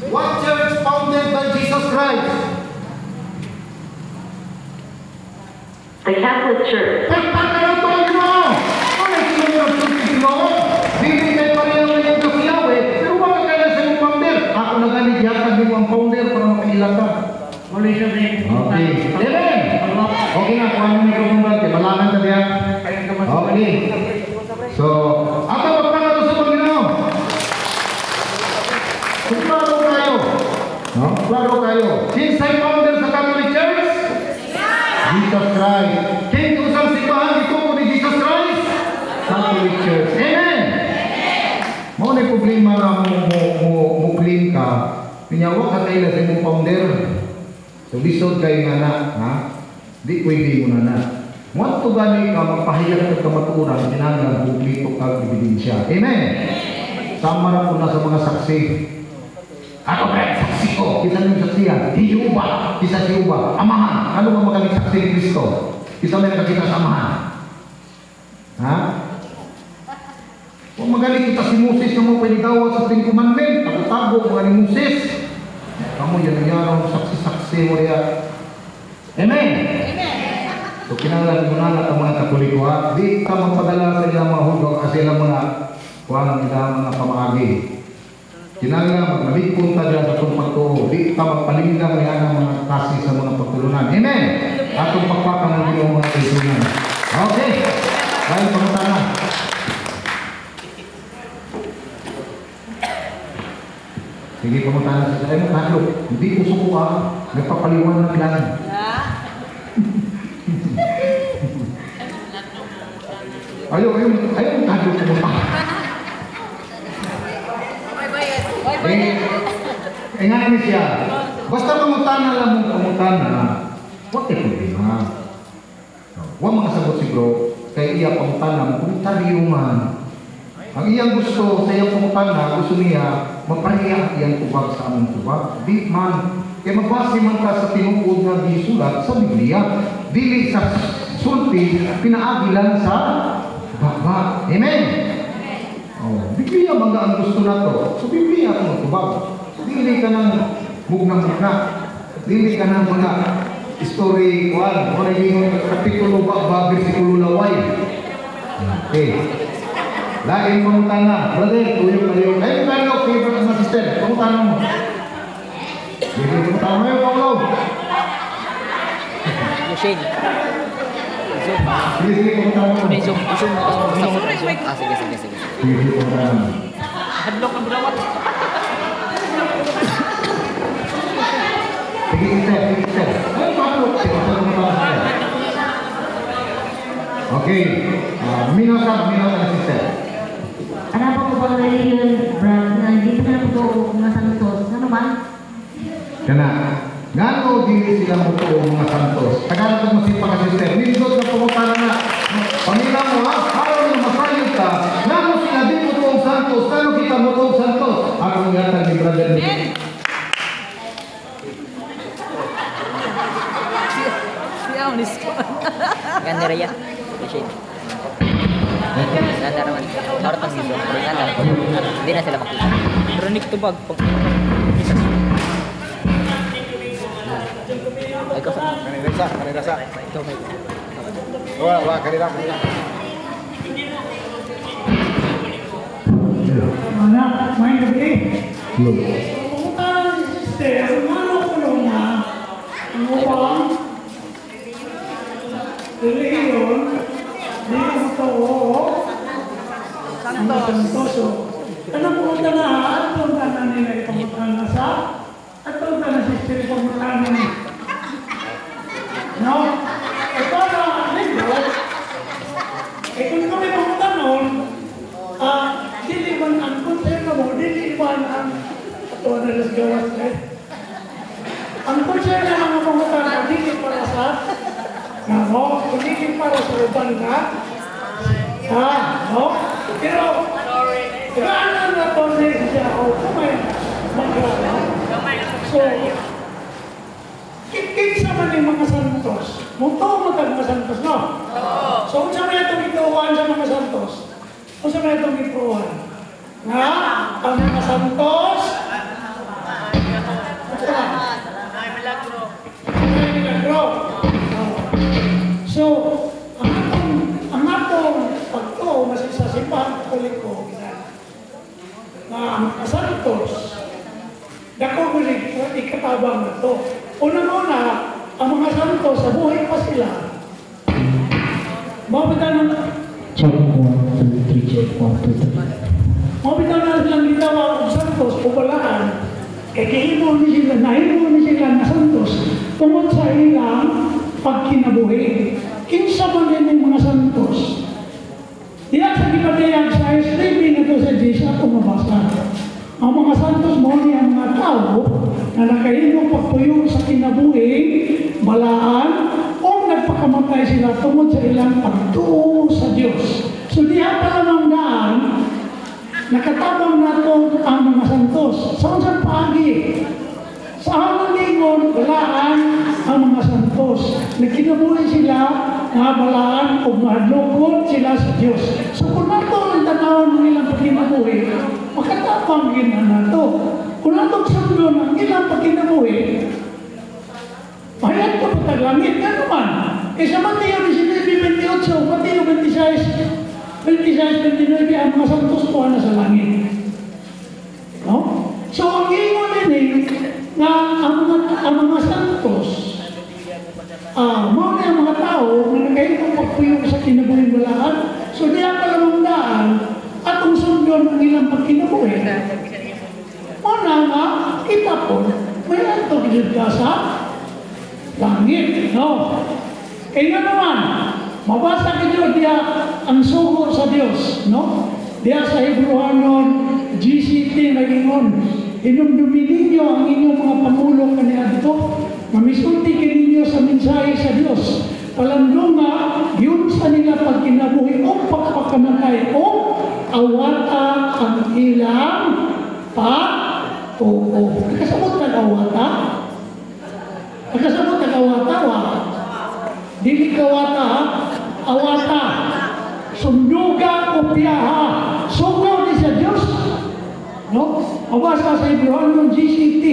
What church founded by Jesus Christ? The Catholic Church. Pagpangkat ng Ginoo. Ano yung sinunod ng Ginoo? Hindi kayo pareho na yung kasiyawe, pero wala kayo sa imong founder. Ako na ganit yatag yung ang founder para makailata. Muli siya rin. Okay. Amen. Okay na, kuha mo mikrofon ba? Malaman ka diya. Okay. So, ato magpangalo sa Panginoon. Kung klaro kayo. No? Klaro kayo. Kinsay founder sa Catholic Church? Jesus Christ. King kusang simbahan ito po ni Jesus Christ? Catholic Church. Amen. Mo na problema na mo claim ka. Pinyawa ka kayo sa imong founder. So, lisod kayo nga na, ha? Di pwede mo na. Mo to gani ka magpahayag ka kamatuoran, kinahanglan kumplito ka ebidensya. Amen. Sama na po na sa mga saksi. Ako ba saksi ko? Kita ng saksiyan. Hiyuba. Kisa hiyuba. Amahan. Ano ba magaling saksi ni Kristo? Kita may nakakita sa amahan. Ha? Kung magaling kita si Moses na mo pwede gawat sa 10 commandment, tago-tago mga ni Moses. Kamu yan saksi-saksi mo yan. Amen. So kinahanglan mo na ang mga Katoliko ha. Di ka magpadala sa ilang mga hudog kasi ilang mga kuhaan ilang mga pamagi. Kinahanglan magmalikon ta dyan sa itong pagtuho. Di ka magpalinggang niya ang mga kasi sa mga pagtulunan. Amen. Atong pagpakang ng iyong mga kaisunan. Okay. Baik pangutana. Sige pangutana sa tayo. Tatlo. Hindi ko suko nagpapaliwan ng lang. Ayaw tayo pumunta. Nga ni siya. Basta pangutana lang mong pangutana, what if problema? Huwag mga sagot si bro, kaya iya pangutana mo, komentaryo man. Ang iyang gusto, sa iyang pangutana, gusto niya, mapahiya iyang tubag sa among tubag. Di man. Kaya magbase man ka sa tinukod na gisulat sa Biblia. Dili sa sulti, pinaagilan sa baba. Amen? Oh, Biblia mga ang gusto na to. So Biblia ang tubag. Dili ka ng mugnang-mugna. Dili ka ng mga story, kuhan, o naging kapitulo ba, versikulo laway. Okay. Lain pangutana. Brother, tuyok kayo. Ayun kayo, favorite na sister. Pangutana mo. Hindi pangutana mo yung Paulo. Yashin. Zoom. Sige, pangutana mo. Zoom. Zoom. Zoom. Ah, sige. Sige, pangutana mo. Hadlok ang brawat. Sige, sister. Ayun, Paulo. Sige, pangutana mo. Okay. Minasab na sister. Ano ba ko bang religion, brad, na hindi pa na po mga santos? Ano ba? Kana, ngano dili sila mo to mga santos. Tagalog ko masipa ka sister. Nindot na pumutana na. Pamila mo ha, araw na masayod ka. Ngano sila di mo to santos. Ngano kita mo to santos. Ako yata ni brother ni. Siya ang lisko. Ganda rin yan. Yashin. Ganda naman. Harap ang video. Ganda. Hindi na sila makita. Pero tubag. Ay, ko sa... Kanirasa. Ito may... Wala, kanirasa. Anak, may gabi. Yun. Pumunta ng sister, ang ano ko niya, ang upang, reliyon, di ko ito, ang santoso. Ano pumunta na, at pumunta na nila ipamunta na sa, at pumunta na sister ipamunta na nila. No? Ito na, linggo, kung kami pumunta noon, dili man ang konserno mo, dili man ang ito na las gawas ang konserno ng mga pangutana, dili para sa namo, dili para sa uban na no? Pero gaanan na ito siya o kamay magkala so kinsa man yung mga santos muto matag mga santos, no? So kung sa mga itong ituuan sa mga santos kung sa mga itong ituuan nga ang mga santos may milagro. So ang atong pagtuo masig sa simbahan katoliko nga ang mga santos dako gulig ikatabang na to. Unang-una, ang mga santos sa buhay pa sila. Mabitan na Check 1, 2, 3, check 1, 2, 3. mabitan na silang gitawa ng santos o balaan. Kahimo ni sila, nahimo ni sila na santos tungod sa ilang pagkinabuhi. Kinsa man din yung mga santos. Diyan sa gipatayag sa STB na ito sa Jesus at mabasa. Ang mga santos mo ni ang mga tao na nakahimo pagpuyo sa kinabuhi, balaan, o nagpakamatay sila tungod sa ilang pagtuo sa Diyos. So diyan pa lamang daan, nakatabang nato ang mga santos. Sa unsang paagi, sa hamang lingon, balaan ang mga santos. Nagkinabuhi sila, nga balaan o madlukod sila sa Diyos. So kung nato ang tanawin ng ilang pagkinabuhi, makatapang yun na nato. Kung nato sundo ng ilang pagkinabuhi, mahayag ko pataglangit. Nga naman, sa Mateo 19:28, Mateo 26, 29, ang mga santos po na sa langit. No? So ang ingon din nga ang mga santos, mga ang mga tao na nagkahitong pagpuyong sa kinabuhi balaan, so diyan pa lamang daan at ang sundon ng ilang pagkinabuhi. Muna nga, kita po, may anto ka sa langit. No? Kaya naman, mabasa kayo diya ang sugo sa Diyos. No? Diya sa Hebrewanon, GCT nagingon, inumdumi ninyo ang inyong mga pamulong kaniya dito, mamisulti kaninyo sa mensahe sa Diyos. Palandunga, yun sa nila pagkinabuhi o pagpakamatay o awata ang ilang pag-tuo. Nakasabot ka awata? Nakasabot ka awata, wa? Dili kawata, awata. Sunduga o piyaha. Sugaw ni sa Diyos. No? Mabasa sa Hebrewanon GCT.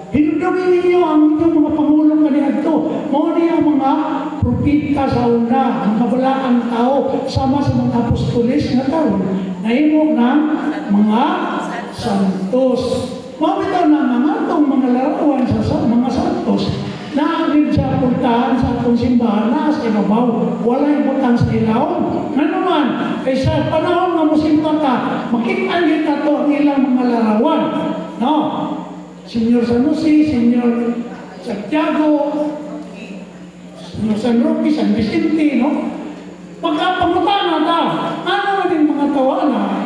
Hinudumi ninyo ang inyong mga pangulong kanina ito. Mauni ang mga propita sa una, mga balaan tao, sama sa mga apostolis na tao. Nahimo ng mga santos. Mabitaw na mga itong mga larawan sa mga santos na agad sa puntahan sa atong simbahan na sa ibabaw. Wala ibutang sa ilaw. Nga naman, kaysa panahon na musimba ka, makita nyo na ito ang ilang mga larawan. No? Senyor Sanusi, Senyor Santiago, Senyor San Roque, San Vicente, no? Pagkapangutan na ano na din mga tawana,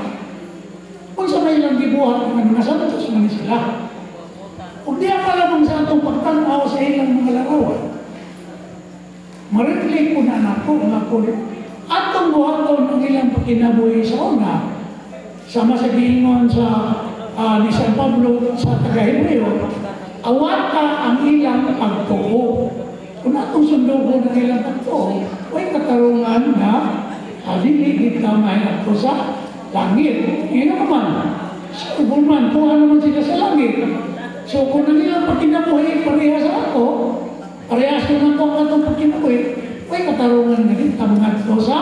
kung sa may ilang gibuhat ng mga santos man sila. Kung di pa lamang sa atong pagtanaw sa ilang mga larawan, marikli ko na nato, atong buhaton ng ilang pagkinabuhi sa una, sama sa giingon sa ni San Pablo sa taga-Hebreo, awata ang ilang pagtuo. Kung atong sundugo ng ilang pagtuo, may katarungan na haliligid na may ato sa langit. Ngayon naman, sa ubulman, tuhan naman sila sa langit. So kung nanilang pagkinabuhi, parehas sa ato, parehas ko na ang atong pagkinabuhi, may katarungan na rin tamang ato sa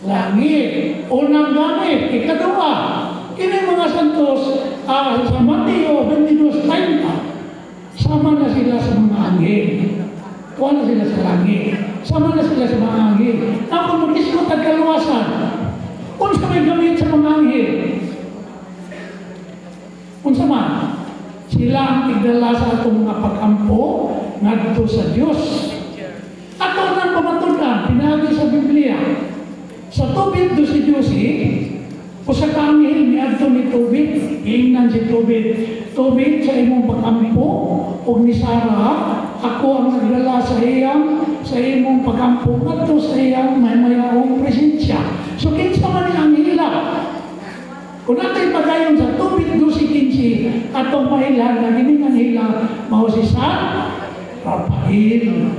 langit. Unang gamit, ikaduwa, Kini mga santos, sa Mateo 22:30, sama na sila sa mga anghel. Kuha na sila sa langit. Sama na sila sa mga anghel. Ako mag-iskot at kaluwasan. Kung sa may gamit sa mga anghel, kung sa man, sila ang tigdala sa atong mga pag-ampo ngadto sa Diyos. Ato nang pamatunan, pinagi sa Biblia. Sa tubig do si Diyos, o sa kanghel ni adto ni tubig, ingnan si tubig sa imong pag-ampo, o ni Sarah, ako ang nagdala sa imong pag-ampo ngadto sa iyang may-mayarong presensya. So kinsa man ang hilap. Kung natin pagayon sa tubig do si Kinsi, atong mahilan na giningan hila, mao si San Rafael.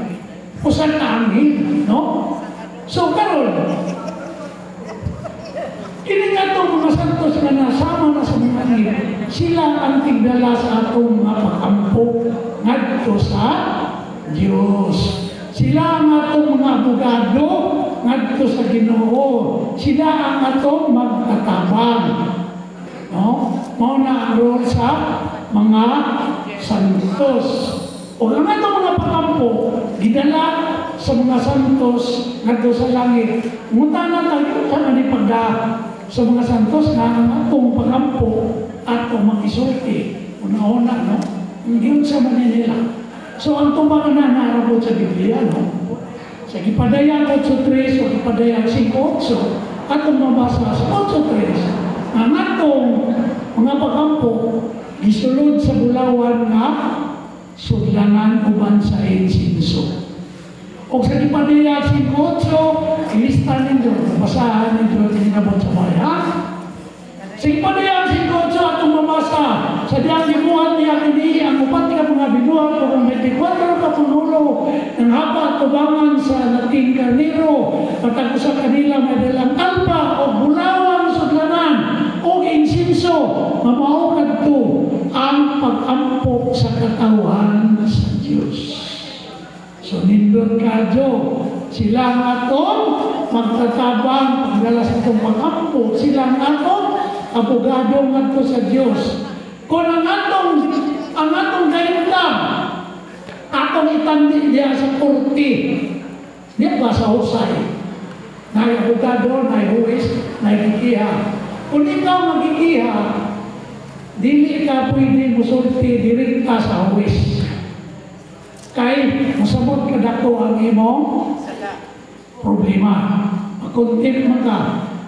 O San Angel, no? So karon, kini nga itong mga santos na nasama na sa mga anghel, sila ang tigdala sa atong mga pag-ampo ngadto sa Diyos. Sila ang atong mga abogado ngadto sa Ginoo. Sila ang atong magkatabang. No? Mao na ang role sa mga santos. O ang atong mga pag-ampo, gidala sa mga santos ngadto sa langit. Munta na tayo sa manipagda sa mga santos na ang atong pag-ampo atong mag-isulti. Una-una, no? Yun sa Manila. So, ang tumang na narabot sa Biblia, no? Sa Gipadaya 8:3 o Gipadaya 5:8, atong mabasa sa 8:3, ang atong mga pag-ampo gisulod sa bulawan nga sudlanan uban sa insinso. O sa Gipadaya 5:8, ilista ninyo, basahan ninyo tinabot sa bayan. Sa Gipadaya 5:8, atong mabasa, sa diyang gibuhat niya kini ang upat ka mga binuhat o kung 24 ka punulo ng haba tubangan sa lating karnero at ako sa kanila may dalang alpa o bulawang sudlanan o insinso mamahukad to ang pag-ampo sa katawan sa Diyos. So nindot kadyo, sila ang atong magtatabang pagdala sa itong pag-ampo, sila ang atong abogado ngadto sa Diyos. Kung ang atong kaintam, atong itandi diya sa korte, diya ba sa husay? Na'y abogado, na'y huwis, na'y gigiha. Kung ikaw magigiha, dili ka pwede musulti direkta sa huwis. Kay masabot ka dako ang imong problema. Makuntit man ka.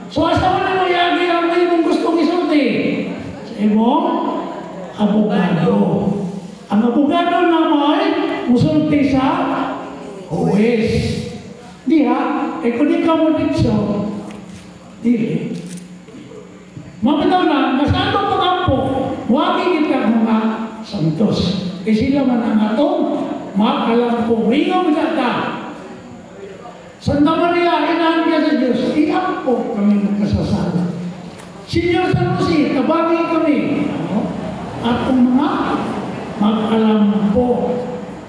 So asa man mo yagi ang imong gustong isulti? Sa imong abogado. Ang abogado naman musulti sa huwes. Diha, kung di ka mo dito, dili. Mabitaw na, masando pag-ampo, wagi kita mga santos. Kasi sila man ang atong makalampo. Ringong data. Santa Maria, inahan ka sa Diyos, iampo kami magkasasala. Senyor San Jose, tabagi kami. At kung mga mag-alampo.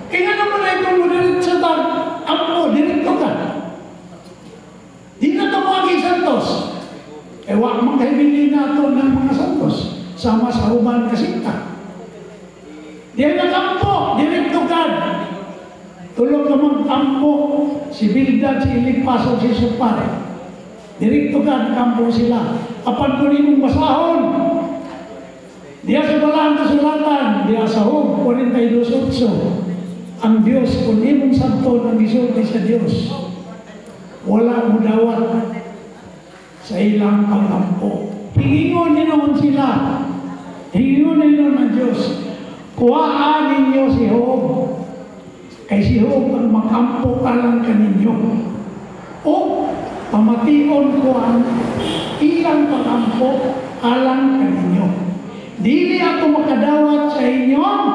Kaya naman ay kung mo sa ampo, dirito ka. Di na tumagi santos. Ewa, magkaibili na ito ng mga santos. Sama sa human kasinta. Di na kampo, dirito ka. Tulog ka mag-ampo. Si Bildad, si Iligpaso, si Supare. Dirito ka, kampo sila. Apan ko rin mong masahon. Diya sa balaan kasulatan, diya sa hug, 42:8. Ang Diyos, kung imong santo ng isulti sa Diyos, wala mo dawat sa ilang pag-ampo. Hingingon niyo sila. Hingingon ninyo ng Diyos. Kuhaan ninyo si Job. Kay si Job ang mag-ampo alang kaninyo. O pamation ko ang ilang pag-ampo alang kaninyo. Dili ako makadawat sa inyong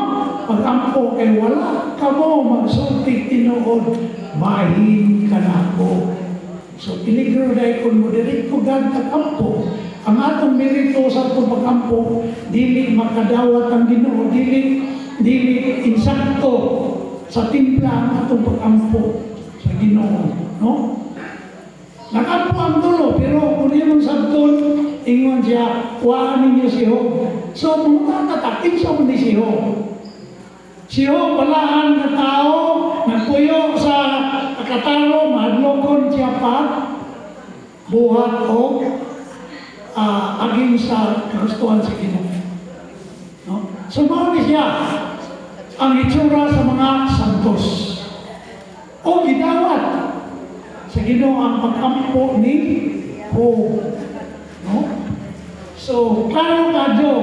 pag-ampo kay wala ka mo magsulti tinuod, bahin ka na ako. So, piligro dahil kung mo dirito gantag ampo, ang atong merito sa itong pag-ampo, dili makadawat ang Ginoo, dili insakto sa timpla ang atong pag-ampo sa Ginoo. No? Nakampo ang dulo, pero kung yung sabton, ingon siya, waan ninyo si Job. So, mga tatakin siya mo ni si Job. Si Job, balaan na tao, nagpuyo sa kataro, madlokon siya pa, buhat o aging sa kagustuhan sa Ginoo. No? So, mawag siya ang itsura sa mga santos. O gidawat sa Ginoo ang pag-ampo ni Job. No? So, klaro kadyo,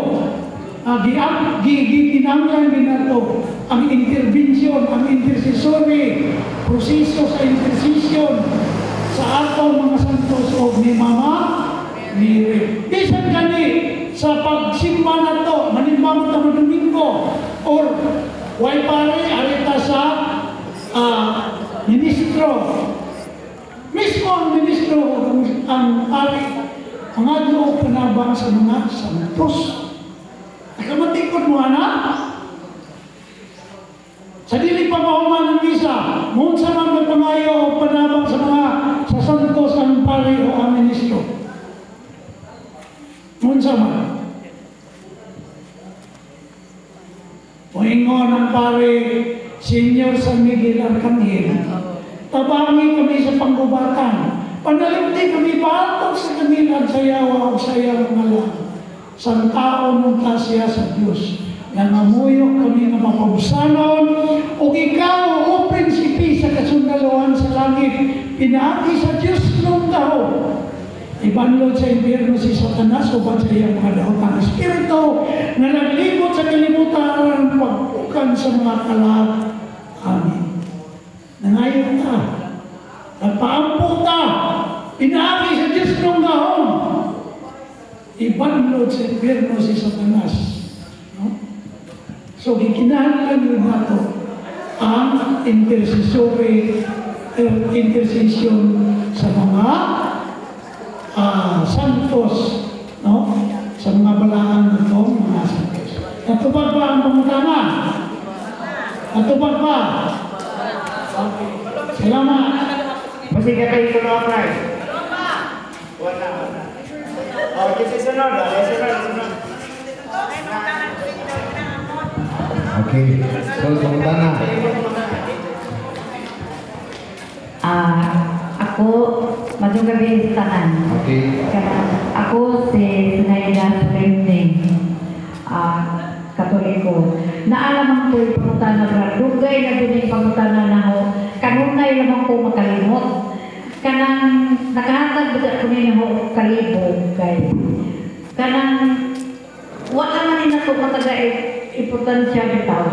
ginamlan din nato ang intervention, ang intercessory proseso sa intercession sa atong mga santos o ni Mama Mary. Bisan gani sa pagsimba nato, manimba mo Domingo or way pare arita sa ministro. Mismo ang ministro ang pare ang adlo panabang sa mga santos. Nakamatikod mo anak? Sa dili pa mahuman ng misa, munsa man magpangayo o panabang sa mga sa santos ang pare o ang ministro. Munsa man. Moingon ang pare, Senior San Miguel Arcangel. Tabangi kami sa panggubatan. Panalimti kami batok sa kanilang sayawa o sayang ngalan. Sang tao ng tasya sa Diyos. Nangamuyo kami na mapabusanon o ikaw o prinsipi sa kasundaluhan sa langit. Pinaagi sa Diyos ng tao. Ibanlod sa impyerno si Satanas o sa iyang mga daotang espiritu na naglibot sa kalimutan ng pagpukan sa mga kalat. Amen. Nangayon ka. Nagpaampo ka. Pinaagi sa Diyos ng gahong. Ibanlod sa impyerno si Satanas. No? So, gikinahanglan yun nato ang intercessory intercession sa mga santos, no? Sa mga balaan na ito, mga santos. Natubag ba ang pamutana? Natubag ba? Salamat. Masih kayo ito na apply. Wala. Oh, kasi sunod. Sunod. Okay. So, pamutana. Ako, maging gabi sa tanan. Okay. Ako si Sinayda Sulemning, Katoliko. Naalamang ko yung pangutana na dugay na din yung pangutana na ho. Kanunay lamang ko makalimot. Kanang nakahatag ba ko niya ho kalibog kay. Kanang wala man din ako mataga importansya bitaw.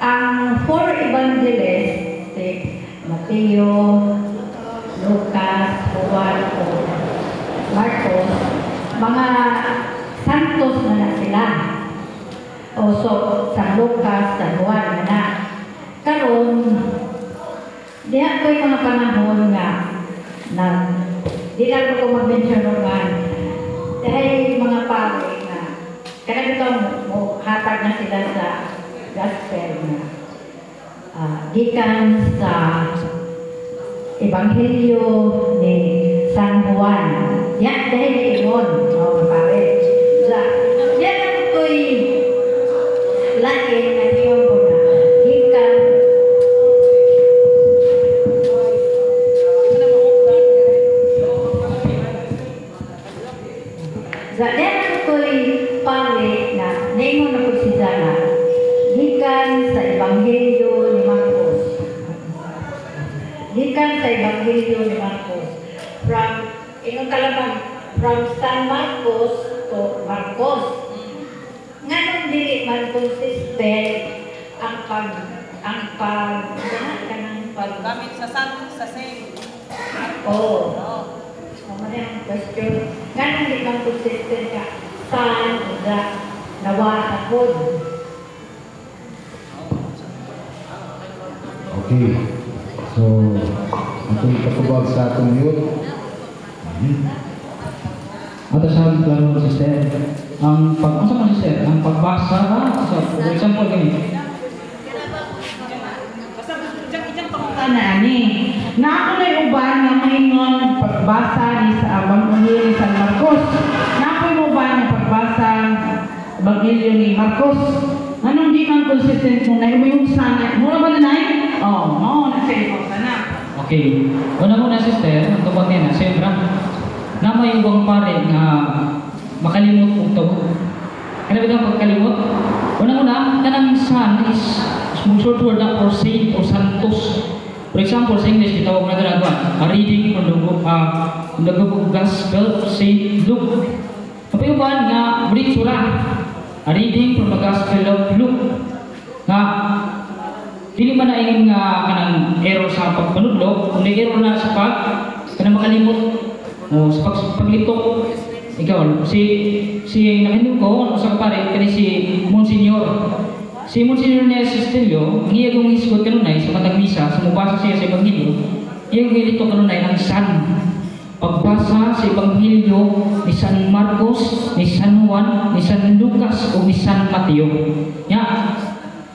Ang four evangelists, si Mateo, Lucas, Juan, Marcos, mga santos na sila. O so, San Lucas, San Juan na. Karon, diha ko'y mga panahon nga na di na ko mag-mention nga dahil mga pare nga kanang mo hatag na sila sa gospel na gikan sa Ebanghelyo ni San Juan. Yan dahil iyon, mga pare. Yan ko'y lagi na iyon ko na gikan Zaden ko'y pare na nengon na ko si Zana gikan sa Ebanghelyo ni Marcos. Gikan sa Ebanghelyo ni Marcos. From inong kalaban from San Marcos to Marcos. Ngayon dili man consistent ang gamit sa same. Oh. Mamaya ang question. Ngayon di man consistent ka saan na nawa ako. Okay. So, atong katubag sa atong youth. At sa plano sister, ang pagbasa sa for example kami. Kana ani. Na ako na uban nga maingon pagbasa ni sa Ebanghelyo ni San Marcos. Na ako uban nga pagbasa Ebanghelyo ni Marcos. Anong di man consistent mo na yung sana? Mura ba na nay? Oh, no, na sa sana. Okay. Una-una sister, ang tubag niya na, siyempre, na may ibang pare nga makalimot kung ito. Ano ba ito pagkalimot? Una-una, kanang son is short word na for saint or santos. For example, sa English, itawag na talaga, a reading from the book of Gospel of Saint Luke. Kapayuban nga, ulit sura, a reading from the Gospel of Luke. Nga, dili man na yung kanang error sa pagpanudlo, kundi error na sa kanang makalimot o sa paglitok. Ikaw, si nakinig ko, sa pare, kani si Monsignor. Si Monsignor Nes Estelio, ang iya kong isgot kanunay sa matag misa, sa mubasa siya sa Ebanghelyo, iya kong ilito kanunay ang San. Pagbasa sa Ebanghelyo ni San Marcos, ni San Juan, ni San Lucas, o ni San Mateo. Ya,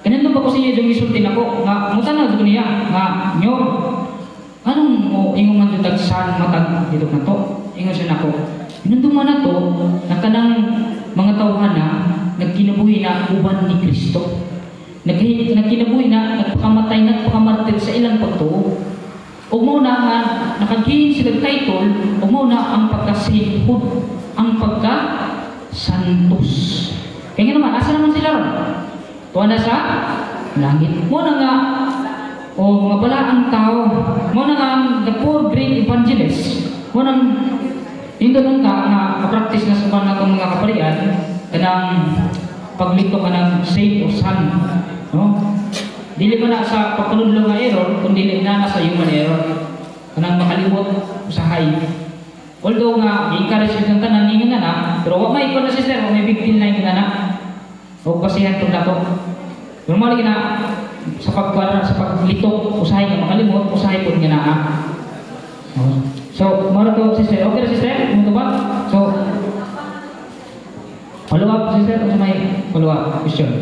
kanito pa ko siya yung isultin ako, nga, mutanaw ko niya, nga, nyor, anong mo, ingon man yung San matag dito na to? Ingon siya na ko. Inunduman na to, na kanang mga tauhan na, nagkinabuhi na uban ni Kristo. Nagkinabuhi na, nagpakamatay, nagpakamartir sa ilang pagtuo. O muna nga, nakagihin silang title, o muna ang pagka-sainthood, ang pagka-santos. Kaya nga naman, asa naman sila ron? Tuwa na sa langit. Muna nga, o mga balaang tao, muna nga the four great evangelists, muna hindi doon ka na practice na sa panatong mga kaparian, kanang paglito ka ng saint o son. No? Dili man na sa pagpanudlo nga error, kundi na sa human error. Kanang makalimot usahay. Although nga, i-encourage yung tanan ninyo na pero wag may ikon na sister, wag may big deal na yung na o basihan itong dato. Normal na sa paglito, usahay nga makalimot, usahay po nga na. So, mara to sister. Okay na sister? Ano ba? So, follow up sister. Ano may follow up question?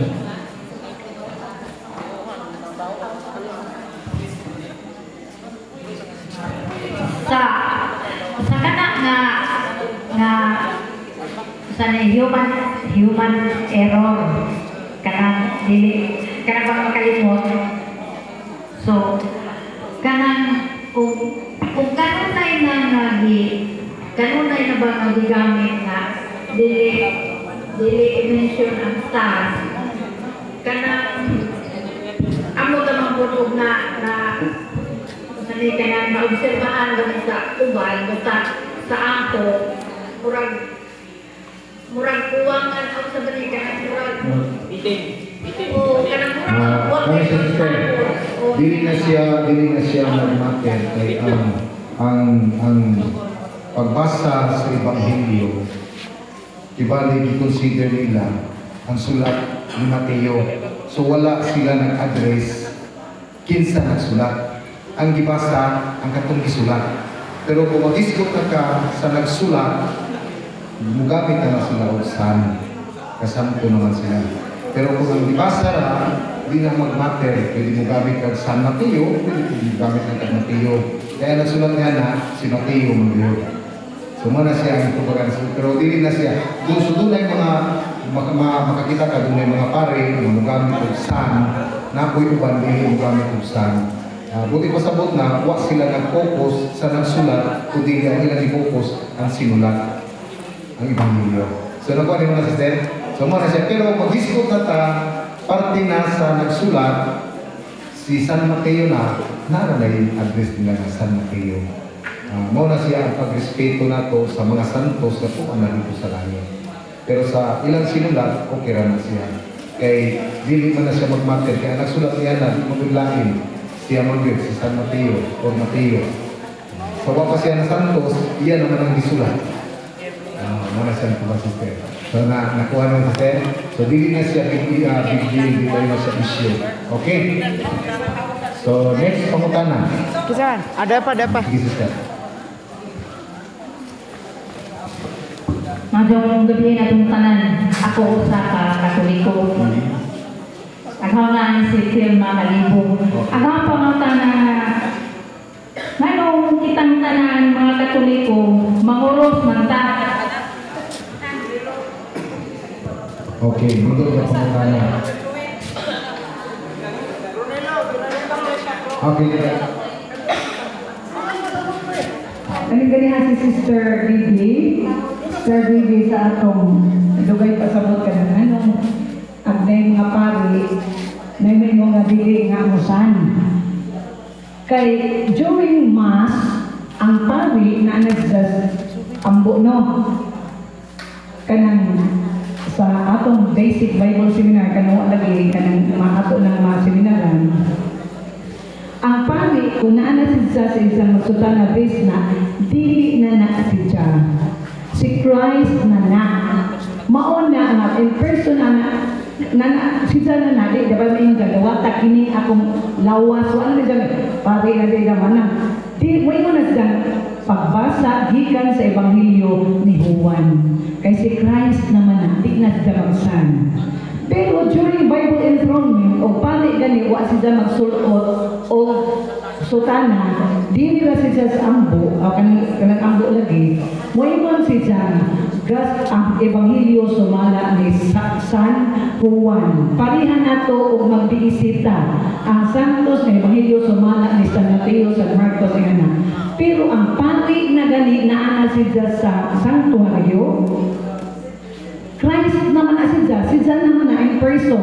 Sa kana nga sa human error kanang dili kanang bang makalimot. So, kanang kung kanunay na ba magigamit na dili i-mention ang stars kanang amo tamang putog na sanay kanang naobserbahan lang sa uban basta sa ako murag kuwangan ako sa bali kanang murag itin o kanang murag dili na siya magmaker kay ang pagbasa sa Ebanghelyo ibalik i-consider nila ang sulat ni Mateo. So wala sila nag-address kinsa nagsulat. Ang gibasa ang katong gisulat. Pero kung mag-isgot na ka sa nagsulat, mugamit na sila o san. Kasampo naman sila. Pero kung ang gibasa na, di na mag-matter. Pwede mugamit ka San Mateo, pwede mugamit ka Mateo. Kaya nagsulat niya na si Mateo Mateo. So muna siya ang tubagan. Pero dili na siya. Kung sudunay mga makakita ka, dunay mga pare, mugamit o san, napoy uban dili mugamit o san. Buti pasabot na, wak sila nag-focus sa nagsulat, kundi ang ilang i-focus ang sinulat, ang Ebanghelyo. So nakuha rin mo na sister. So muna siya. Pero mag-isgot na ta, parte na sa nagsulat, si San Mateo na yung address nila ng San Mateo. Muna siya ang pagrespeto na to sa mga santos na po ang nandito sa langit. Pero sa ilang sinulat, okay na siya. Kay dili man na siya mag-matter. Kaya nagsulat niya na, di magbilain siya mag-grid, si San Mateo o Mateo. Sa wapa siya ng santos, iyan naman ang disulat. Muna siya ang sister. So nakuha ng sister. So dili na siya big deal, di na siya issue. Okay? So next, pangutana. Kisan, ada apa? Sige sister. Magandang gabi na itong tanan. Ako sa Katoliko. Ako nga si Tilma Malibo. Ako pangutana nganong kitang tanan mga Katoliko manguros man ta. Okay, dito na pangutana. Okay. Ano ganyan si Sister Bibi? Sister Bibi sa atong dugay pasabot ka ng anong ang may mga pari na may mga dili nga musan. Kay during Mass, ang pari na nagdas ambo no kanang sa atong basic Bible seminar kanang lagi kanang mga ato ng mga seminaran. Ang pari kung naana siya sa isang magsutan na base na dili na siya. Si Christ na mauna nga in person na siya na di dapat may yung gagawa ta kini akong lawas wala na dyan pari na di naman di may mo na siya pagbasa gikan sa Ebanghelyo ni Juan kay si Christ naman di na siya magsan. Pero during Bible enthronement o pari gani wa siya magsulot o sutana di nila siya sa ambo o kanang ambo lagi mo imon siya gas ang Ebanghelyo sumala ni San Juan parihan nato og magbiisita ang Santos na Ebanghelyo sumala ni San Mateo, San Marcos pero ang pari na gani naana siya sa Santuario Christ naman na siya naman na in person.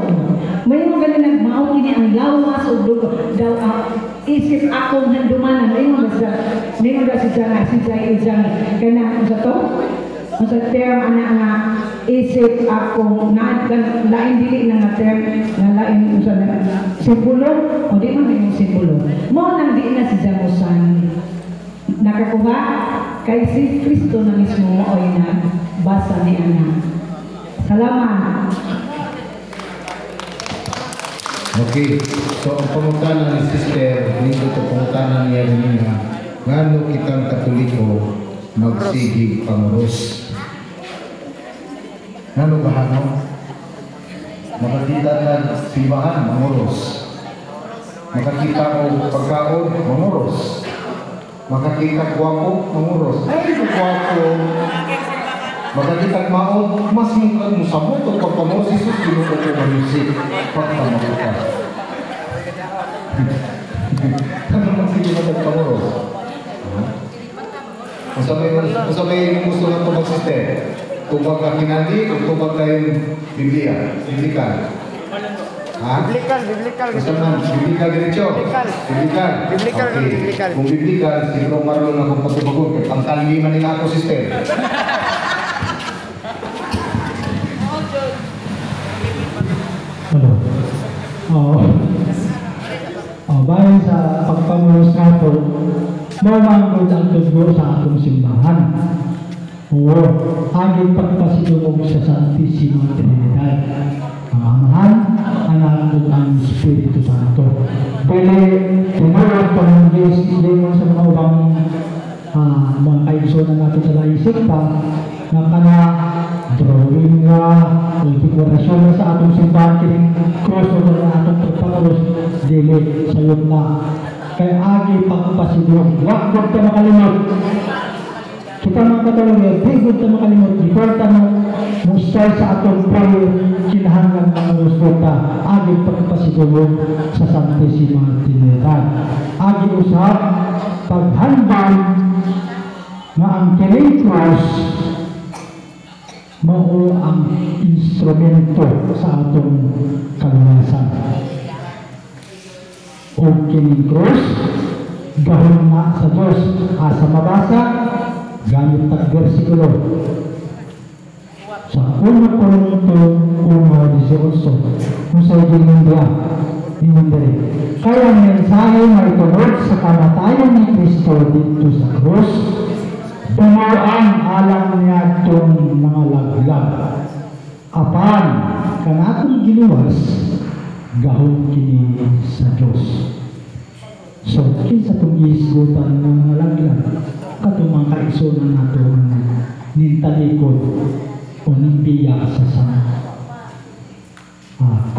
May mga galing nagmao kini ang lawas o daw isip akong handumanan. May mga siya isang kanang sa to. Sa term nga isip akong lain dili na nga term na lain sa simbolo o di man yung simbolo. Mo nang di na siya musan nakakuha kay si Kristo na mismo mo ay na basa ni Ana. Salamat. Okay, so ang pangutana ni Sister, dito ito pangutana niya kanina, ngano kitang Katoliko magsigig panguros? Ngano ba ano? Makakita na simbahan, manguros. Makakita ko pagkaon, manguros. Makakita guwapo, manguros. Ay, guwapo. Makakita maon, mas mungkag mo sa moto pagpamuros, Jesus, ginuko ko malusik. Pagpamuros ka. Ano man sige magpamuros? Kung sabay gusto na ito mag-sister, tubag ka kinandi o tubag kayong Biblia, Biblikal. Ha? Biblikal. Gusto naman, Biblikal diretso? Biblikal. Okay. Kung Biblikal, siguro marunong akong patubagon. Ang talima nila ako, sister. Bayan sa pagpamulos nato, mamanggod ang tugo sa atong simbahan. Oo, aging pagpasilumog sa Santissima Trinidad. Ang Amahan, Anak at ang Espiritu Santo. Pwede, tinulog pa ng Diyos, hindi sa mga ubang mga kaigsunan natin sa laisip pa, na kana drawing nga, dekorasyon na sa atong simbahan, kining cross o na atong pagpamulos, dili sa yun na. Kaya agi pagpasilumog. Huwag ka makalimot. Kita mga Katoliko, di good na makalimot. Before ka musay sa atong prayer, kinahanglan ng musota, agi pagpasilumog sa Santissima Trinidad. Agi usap, paghandang na ang kining cross mao ang instrumento sa atong kaluwasan. O kining cross, gahon na sa Diyos. Asa mabasa, gamit ang versikulo. Sa 1 Corinto 1:18, kung sa India, kaya ang mensahe na itulog sa kamatayan ni Kristo dito sa krus, dumaan alam niya itong mga laglag. Apan, kanatong giluwas, gahon kini sa Diyos. So, kinsa itong isgutan ng mga laglag, katong mga kaisunan nato nintalikod o nimbiya sa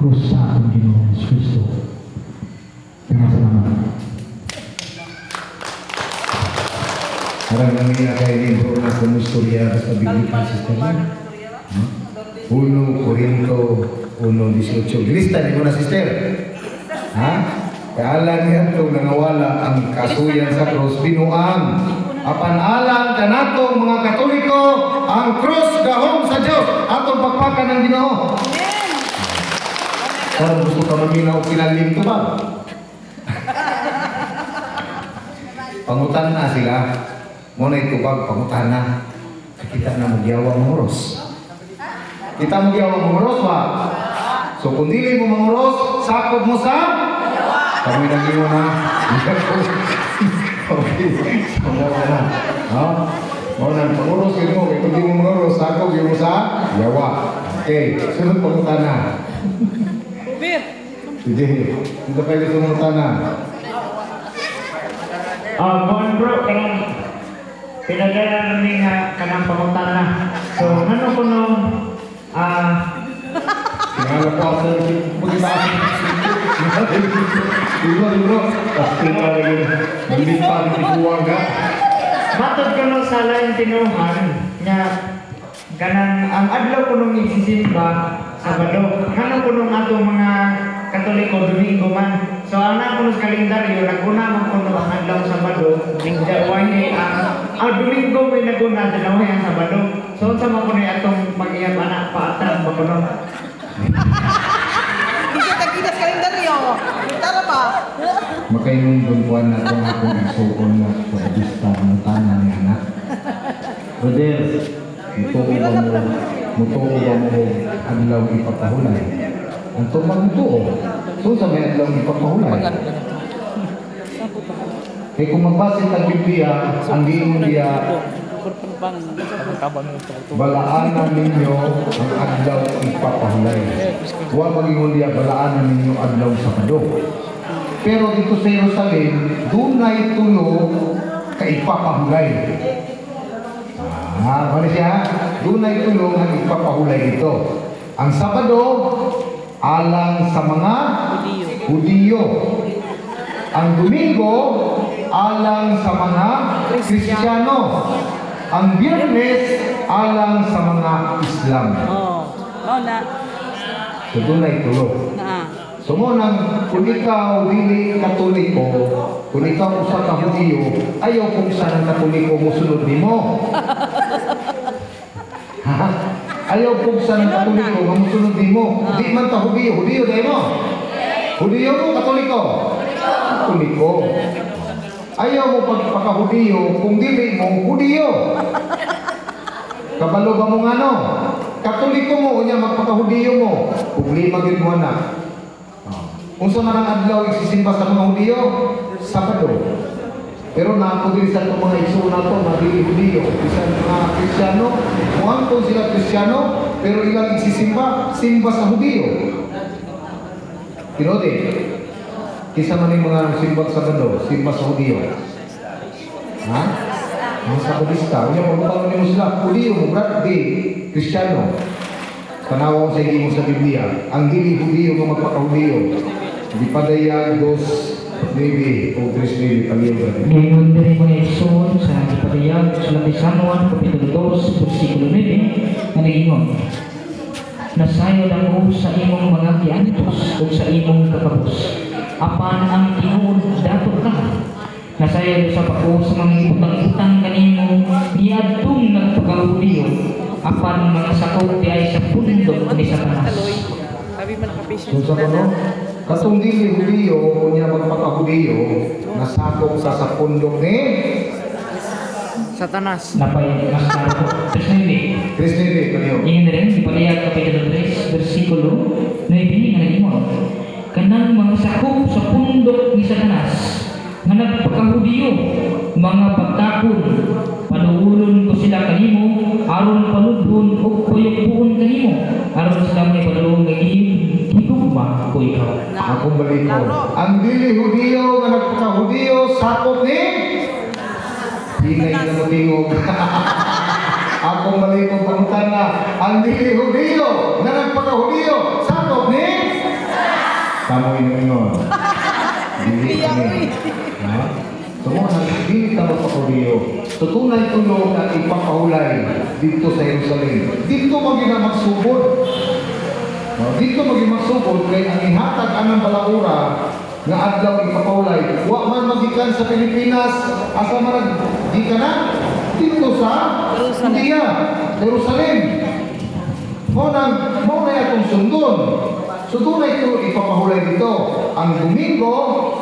krus sa atong Ginoong Kristo. Salamat. Parang nangyayari kayo din po na kumusturya sa biblical system. 1 Corinto 1:18. Lista niyo na, sister. Ha? Kaya alam niya ito, nangawala ang kasuyan sa krus, binuang. Apan alam kanatong mga Katoliko, ang krus gahom sa Diyos, atong pagpakan ng Ginoo. Parang gusto ka maminaw kinalim ito ba? Pangutan na sila. Muna ito bag, pangutan na. Kita na magyawa manguros. Kita magyawa manguros ba? So kung dili mo manguros, sakop mo sa? Kami nag-iwan na. Okay. So mo na. Muna, panguros yun mo. Kung di mo manguros, sakop yun mo sa? Yawa. Okay. Sunod pangutan na. Sige. Dito kayo sa pangutan na. Buwan bro, kanang pinagalan namin nga kanang pamuntan na. So, ano ko nung, Sinala po ako sa pagkitaas. Bro. Pasti ka lagi. Nalipan, ikuwag ka. matod ko nung sa laing tinuhan, nga, kanang, ang adlaw ko nung isisimba, Sabado. Ano ko nung atong mga Katoliko, Domingo man. So, ang na ko nung kalendaryo, naguna mo ko nung adlaw Sabado, Domingo may naguna, dalawa yung Sabado. So, sa mga ko na atong mag-iyap anak, paatras ba ko nung? Hindi kita kalendaryo. Tara pa. Makainong buwan na itong akong isuon na sa lista ng tanan ni anak. Brother, mutuo ba mo adlaw ipapahulay? Ang tumagmutuo. So sa may adlaw ipapahulay. Kaya kung magbasa ng Biblia, ang diin niya, balaanan ninyo ang adlaw ipapahulay. Huwag maging niya balaanan ninyo adlaw Sabado. Pero dito sa Jerusalem, dunay tulo ka ipapahulay. Mali siya, dunay tulo ang ipapahulay dito. Ang Sabado, alang sa mga Hudiyo. Ang Domingo, alang sa mga Kristiyano. Ang Biyernes, alang sa mga Islam. So dunay tulo. So mo nang kung ikaw dili Katoliko, kung ikaw usa ka Hudiyo, ayaw kung saan ang Katoliko mo sunod nimo. Ayaw kung saan ang Katoliko mo sunod nimo. Di man ta Hudiyo, Hudiyo dai mo. Hudiyo mo Katoliko. Katoliko. Ayaw mo pagpaka-Hudiyo kung dili mo Hudiyo. Kabalo ba mo ngano? Katoliko mo unya magpaka-Hudiyo mo. Problema gid mo na. Unsa man ang adlaw isisimba sa mga Hudiyo? Sabado. Pero naako diri sa mga igsoon nato na dili Hudiyo, bisan mga Kristiyano, muangkon sila Kristiyano, pero ilang isisimba simba sa Hudiyo. Tinodi. Kisa man yung mga simba sa Sabado, simba sa Hudiyo. Ha? Mga Sabadista, unya pagbutan nimo sila Hudiyo, brad di Kristiyano. Tanawa sa mo sa Biblia, ang dili Hudiyo nga magpaka-Hudiyo. Di padayag 2:9 o 3:9 palibra. Ngayon din mo Ekson sa ipadayag sa San Juan Kapitulo 2, versikulo 9, na nagingon, nasayod ako sa imong mga giantos o sa imong kakabos, apan ang tinuod dato ka. Nasayod sa ako sa mga utang-utang kanimo niadtong nagpakahudiyo, apan mga sakop di ay sa pundok ni Satanas. So sa ano? Katong dili Hudiyo, kunya magpaka-Hudiyo, nasakop sa pundok ni Satanas. Napay mas karo. Krisnindi kaniyo. Ingin rin, ipaliyag Kapitulo 3, versikulo 9, nga nagingon, kanang mga sakop sa pundok ni Satanas, nga nagpakahudiyo, mga pagkakon, panuulon ko sila kanimo, aron palubhon o puyok-puon kanimo, aron sila may palubhon higugma ko ikaw. Akong balik ko. Ang dili Hudiyo nga nagpaka-Hudiyo, sakop ni Hinay na matingog. Akong balik ko pangutan na. Ang dili Hudiyo nga nagpaka-Hudiyo, sakop ni Kamu ingon. Dili kami. Ha? Semua dili ta magpakauliyo. So tunay tulong na ipapahulay dito sa Jerusalem. Dito magina magsugod. Dito maging magsugod kay ang ihatag anang balaura nga adlaw ipapahulay. Wa man magikan sa Pilipinas asa man di ka na dito sa Judea, Jerusalem. Mo na atong sundon. So tunay ito ipapahulay dito. Ang Domingo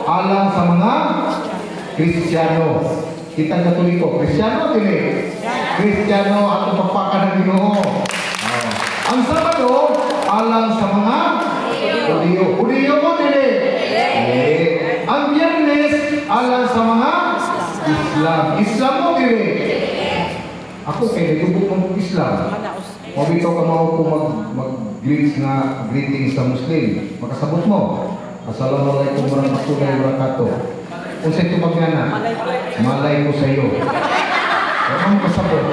alang sa mga Kristiyano. Kita Katoliko, Kristiyano dili. Kristiyano atong pagpakan ng Ginoo. Ang Sabado alang sa mga Hudiyo. Hudiyo mo dili. Ang Biyernes alang sa mga Islam. Islam mo dili. Ako kay nagubok mo Islam. Mabito ka mo kung greetings sa Muslim. Makasabot mo. Assalamualaikum warahmatullahi wabarakatuh. Kung sa'yo tumagana, malay ko sa'yo. Huwag mo kasabot.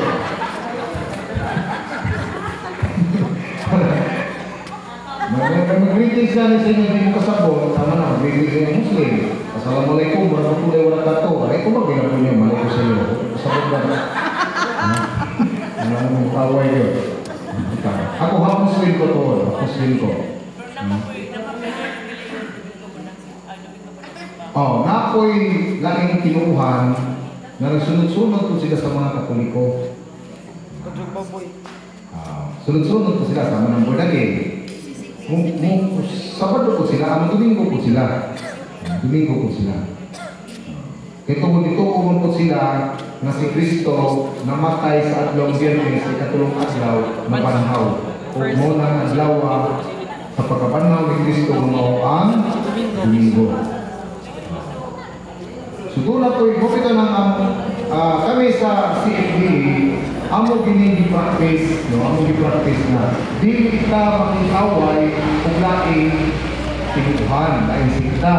Mag-greetings na sa inyo, hindi mo kasabot. Tama na, mag-greetings sa Muslim. Assalamualaikum warahmatullahi wabarakatuh. Ay, kung mag-ginagawa niyo, malay ko sa'yo. Kasabot ba? Anong taway yun? Ako Muslim ko to. Muslim ko. Napoy laging kinukuhan na nagsunod-sunod ko sila sa mga Katoliko. Sunod-sunod ko sila sa mga Bordage. Sabado ko sila, ang Domingo ko sila. Domingo ko sila. Kaya tungkol ko sila na si Kristo namatay sa adlong Biyernes sa ikatulong adlaw na banhaw. Kung mo nang adlaw sa pagkabanhaw ni Kristo mo ang Domingo. Sugula po ipopito ng kami sa CFD amo gini-practice, amo gi-practice na dili kita makikaway kung laing tinuhan, laing sikta.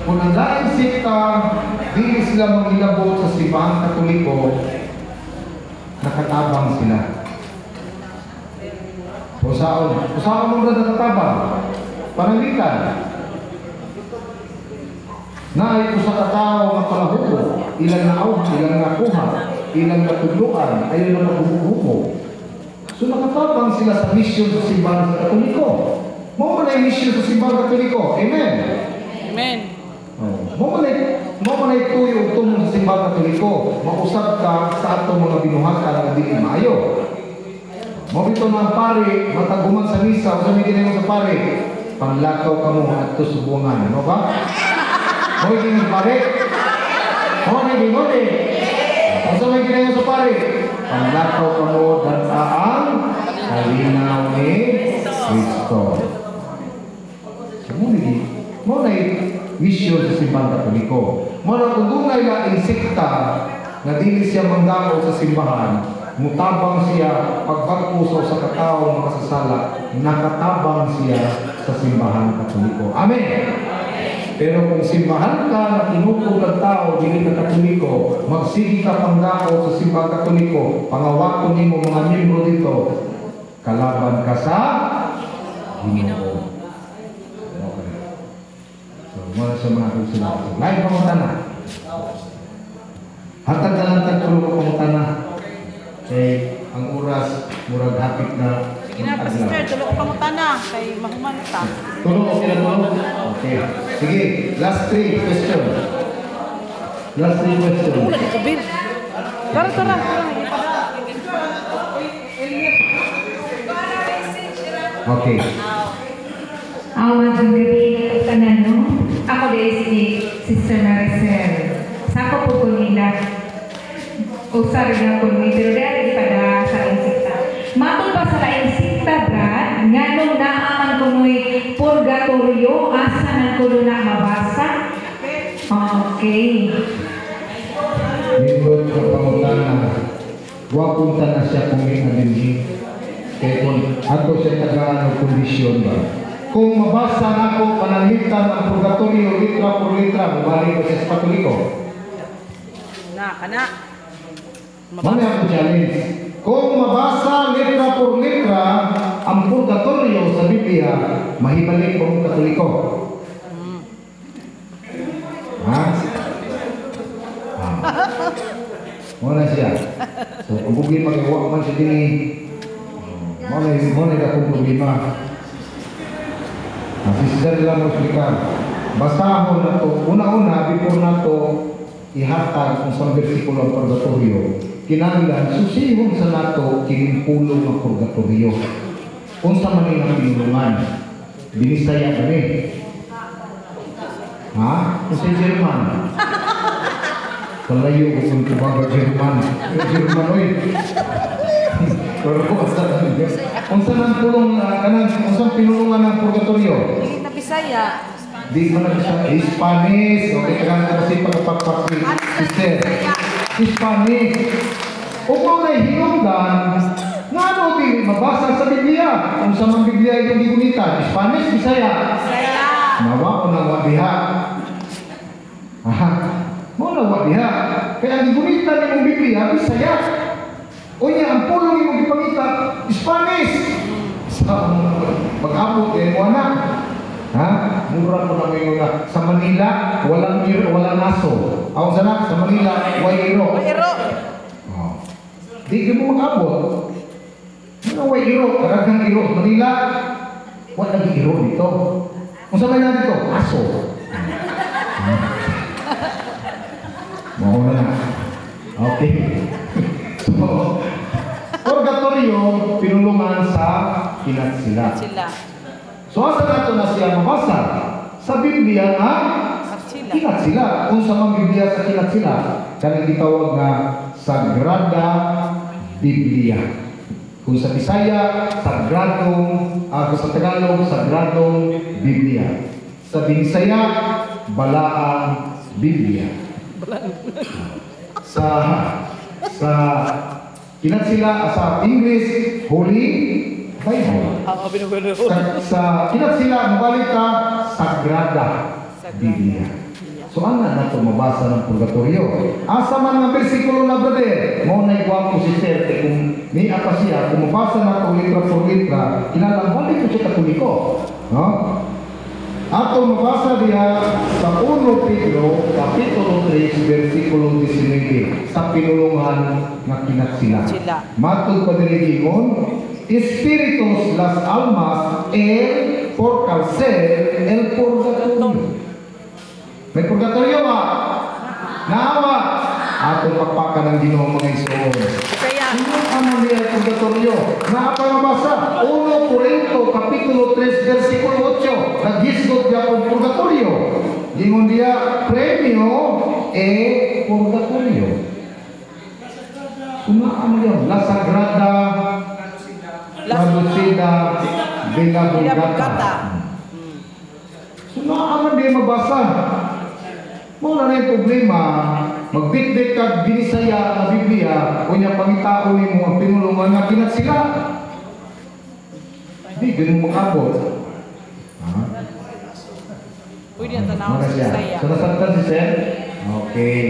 Kung ang laing sikta, dili sila mangilabot sa simbahan Katoliko, nakatabang sila. Usaon mo na nakatabang? Panangitan. Naay ko sa katao ng palahuko, ilang naaw, ilang nakuha, ilang natudluan, ayaw na maghuhuko. So nakatabang sila sa misyon sa simbahan sa Katoliko. Mo na yung misyon sa simbahan Katoliko. Amen? Amen. Mo na ituyo itong sa simbahan Katoliko. Mausap ka sa atong mga binuhatan na di maayo. Mo ito na pare, mataguman sa misa, o sa may sa pare, panglakaw ka mo at ito subuangan. Ano ba? Mo yung pare? Mo na yung pare? O sa may ginayon sa pare, panglakaw ka mo dan ang kalinaw ni Kristo. Mo na misyon sa simbahan Katoliko. Mo na kung dunay na insekta na dili siya manggakaw sa simbahan, mutabang siya pagbagpuso sa katao makasasala, nakatabang siya sa simbahan Katoliko. Amen. Pero kung simbahan ka na tinukog ng tao, dili ka Katoliko, magsige ka panggakaw sa simbahan Katoliko, pangawakon nimo mga miyembro dito, kalaban ka sa Ginoo. Okay. So, muna sa mga kusulat. Lain pangutana. Hatag na lang tagtulo ko pangutana. Ang oras, murag hapit na Sister, tulo ko pangutana kay mahuman ta. Tulong ko sila tulong? Okay. Sige, last 3 question. Last 3 question. Tara. Okay. Magandang gabi kanan, no? Ako din si Sister Maricel. Sako po ko nila. Usar na ko ni pero dahil pada sa insekta. Matod pa sa insekta, Brad, nganong naaman ko no'y purgatorio, asa nang ko na mabasa? Okay. Libot ka pangutana. Wapong na siya kung inadinhi. Kaya kung ato siya tagaan ng kondisyon ba? Kung mabasa na ako panangitan ng purgatorio, litra por litra, bumalik ko sa Katoliko. Kana. Mana ang challenge? Kung mabasa litra por litra, ang purgatorio sa Biblia, mahibalik po ang Katoliko. Ha? Muna siya. So, ang problema kay wak man siya din muna akong problema. Sister lang mo explicar. Basahon na to, una-una, before na to, ihatag kung sa versikulo ang purgatorio, kinanglan, susihon sa nato, kinimpulong ang purgatorio. Kung sa maning ang pinulungan, binisaya kami. Ha? Kung sa German. Kalayo ko kung tumaga German. German, oy. Pero kung saan pulong, kung saan pinulungan ng purgatorio? Hindi na Bisaya. Di mo na sa Spanish. Okay, kailangan ka kasi pagpapakpi. Sister. Spanish. O kung may hinungdan, nga ano din mabasa sa Biblia? Kung sa mga Biblia yung gigunitan, Spanish, Bisaya. Bisaya. Nawa o nawadiha. Aha. Mo nawadiha. Kaya ang gigunitan ng Biblia, Bisaya. O niya, ang pulong yung ipangita, Spanish. Sa mag-abot, mo anak. Ha? Mura ko na ngayon na sa Manila, walang aso. Ako sana, sa Manila, way iro. Oh. Di mo mag-abot. Ano way iro? Karagang iro. Manila, walang iro dito. Kung sa Manila dito, aso. Mauna na. Okay. So, purgatorio, pinulungan sa kinatsila. So, asa nato na siya mabasa? Sa Biblia nga, kinatsila. Kung sa mga Biblia sa kinatsila, kaya gitawag nga Sagrada Biblia. Kung sa Bisaya, Sagradong, kung sa Tagalog, Sagradong Biblia. Sa Binisaya, Balaang Biblia. Sa kinatsila, sa English, Holy Bible. Sa kinatsila, mabalik ka, Sagrada Biblia. So, ano na ito mabasa ng purgatorio? Asa man ang versikulo na brother, mo na iguang po si Sir, kung ni apa siya, kung mabasa na ito litra por litra, kinalang balik ko siya katuliko. No? Ato mabasa diya sa 1 Pedro, Kapitulo 3, versikulo 19, sa pinulungan na kinatsila. Matod pa dirigingon, Espiritus las almas el por cárcel el purgatorio. May purgatorio ba? Naawa. Ato pagpakan ng Ginoo mga Igsoon. Sino ang mga purgatorio? Naapa mabasa 1 Corinto Kapitulo 3 versikulo 8. Naghisgot niya ang purgatorio. Gingon dia premio e purgatorio. Sumaan mo yun. La Sagrada Traducida de la Vulgata. Sumaan mo din mabasa. Muna na yung problema, magbitbit ka binisaya na Biblia, o niya pangitao ni mo ang pinulungan na kinatsila. Hindi, ganun makabot. Pwede ang tanawang sa Bisaya. So, nasaktan si Sir? Okay.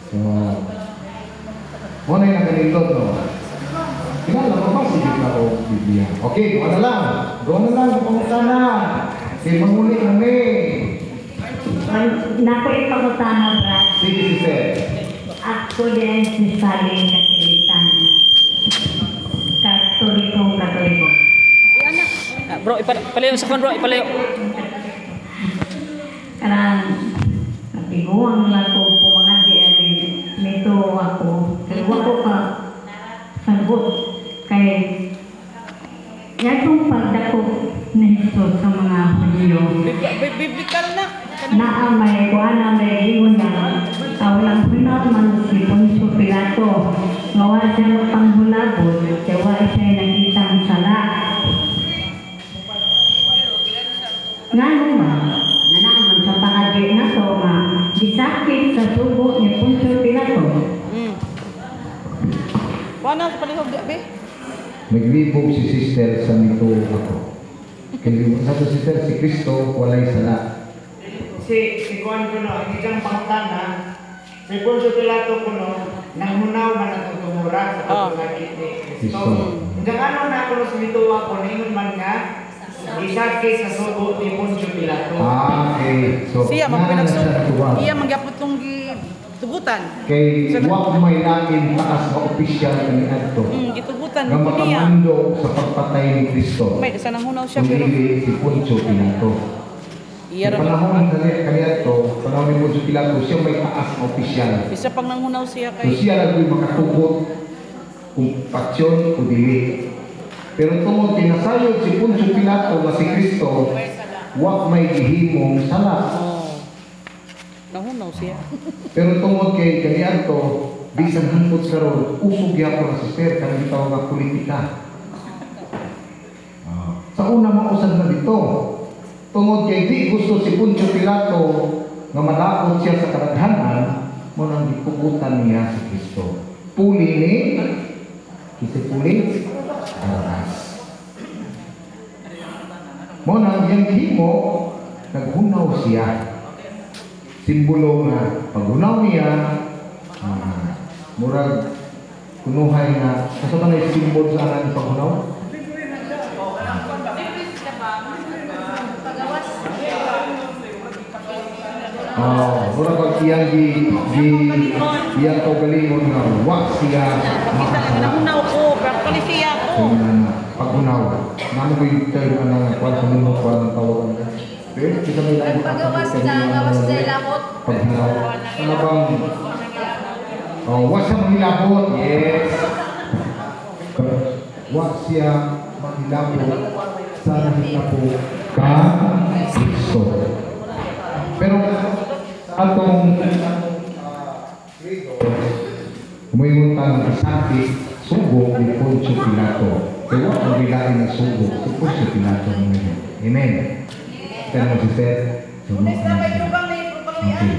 So, muna yung nakalindot, no? Kinala mo ba si Biblia? Okay, doon na lang. Doon na lang, pumunta na. Kasi mangulit kami. Naku ipagutana, Brad. Sige, Sir. Ako din si Saling Katilitan. Katoliko. Bro, ipalayo sa kan bro, ipalayo. Karang natiguang lang ko pumangadi amin. Nito ako. Kaya ko ka sagot. Kaya yatong pagdako ni Jesus sa mga Hudyo. Biblikal na. Naamay ko may ingon na walang pinaman si Poncio Pilato nga wala siya magpanghulabot kaya wala siya nakitang sala. Nga naman, nanaman sa pangagay na to nga disakit sa subo ni Poncio Pilato. Paano sa palihog di be? Naglibog si Sister sa nito ako. Kaya sa Sister, si Kristo walay sala. Si Juan ko no, isang pangtana, si Poncio Pilato ko no, nanghunaw na natutungod. murag sa pagkakit ni Kristo. Hanggang ano na ako sa bituwa ko, ningon man nga, isaki sa sugo ni Poncio Pilato. Okay. So, Siya nga na magpinagsugo. sa tuwa. Iya magyapot tong tugutan. Kay wa may lain taas nga opisyal ni adto. Gitugutan Nga ko niya. makamando sa pagpatay ni Kristo. May sa nanghunaw siya pero Kundi si Poncio Pilato. iya Sa ra panahon kaniya to, panahon ni Poncio Pilato, siya may taas nga opisyal. isa pang nanghunaw siya So kay siya lang makatugot kung paksyon o dili. Pero tungod kinasayod si Poncio Pilato nga si Kristo, wa may gihimong sala. nanghunaw siya. Pero tungod kay kaniadto, bisan hangtod karon, usog gyapon na si Sir kanang gitawag nga politika. Sa una mausad na dito, tungod kay di gusto si Poncio Pilato nga malakot siya sa kadaghanan, mo nang gikugutan niya si Kristo. Puli ni kisi puli Barabbas. Mo nang yang himo naghunaw siya. Simbolo nga paghunaw niya, murag kunuhay na kasi ba na simbol sa anang paghunaw? Murag pag iyang iyang kaugalingon nga wa siya makasala. Nanghunaw ko, pero pali siya ko. Paghunaw. Namo ko yung tayo na kwan sa mundo kwan ang tawagan niya. Pero kita may lagot ang paghunaw. Ano bang wa siya manghilabot. Yes. Wa siya manghilabot sa nahitapo ka Kristo. Pero atong umayungan ng sabi sugo ni Poncio Pilato. Kaya ang bilain ng sugo si Poncio Pilato ngayon. Amen. Kaya mo si Seth. Okay.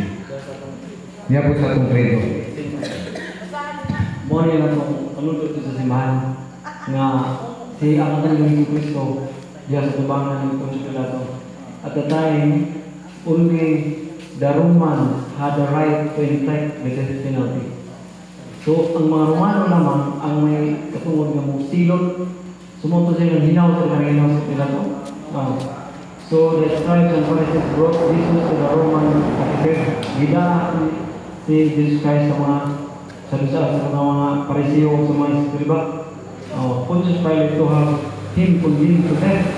Niya po sa itong credo. Muna yung panunod sa simbahan nga si ang kanyang Kristo diya sa tubangan ni Poncio Pilato. At the time, only the Roman had the right to inflict the death penalty. So, ang mga Romano naman, ang may katungod nga mong silot, sumunto sila ng hinaw sa kanina sa Pilato. So, the scribes and Pharisees brought Jesus to the Roman officers. Gida si Jesus Christ sa mga sa mga Pariseo sa mga Escriba. Pontius Pilate to have him condemned to death.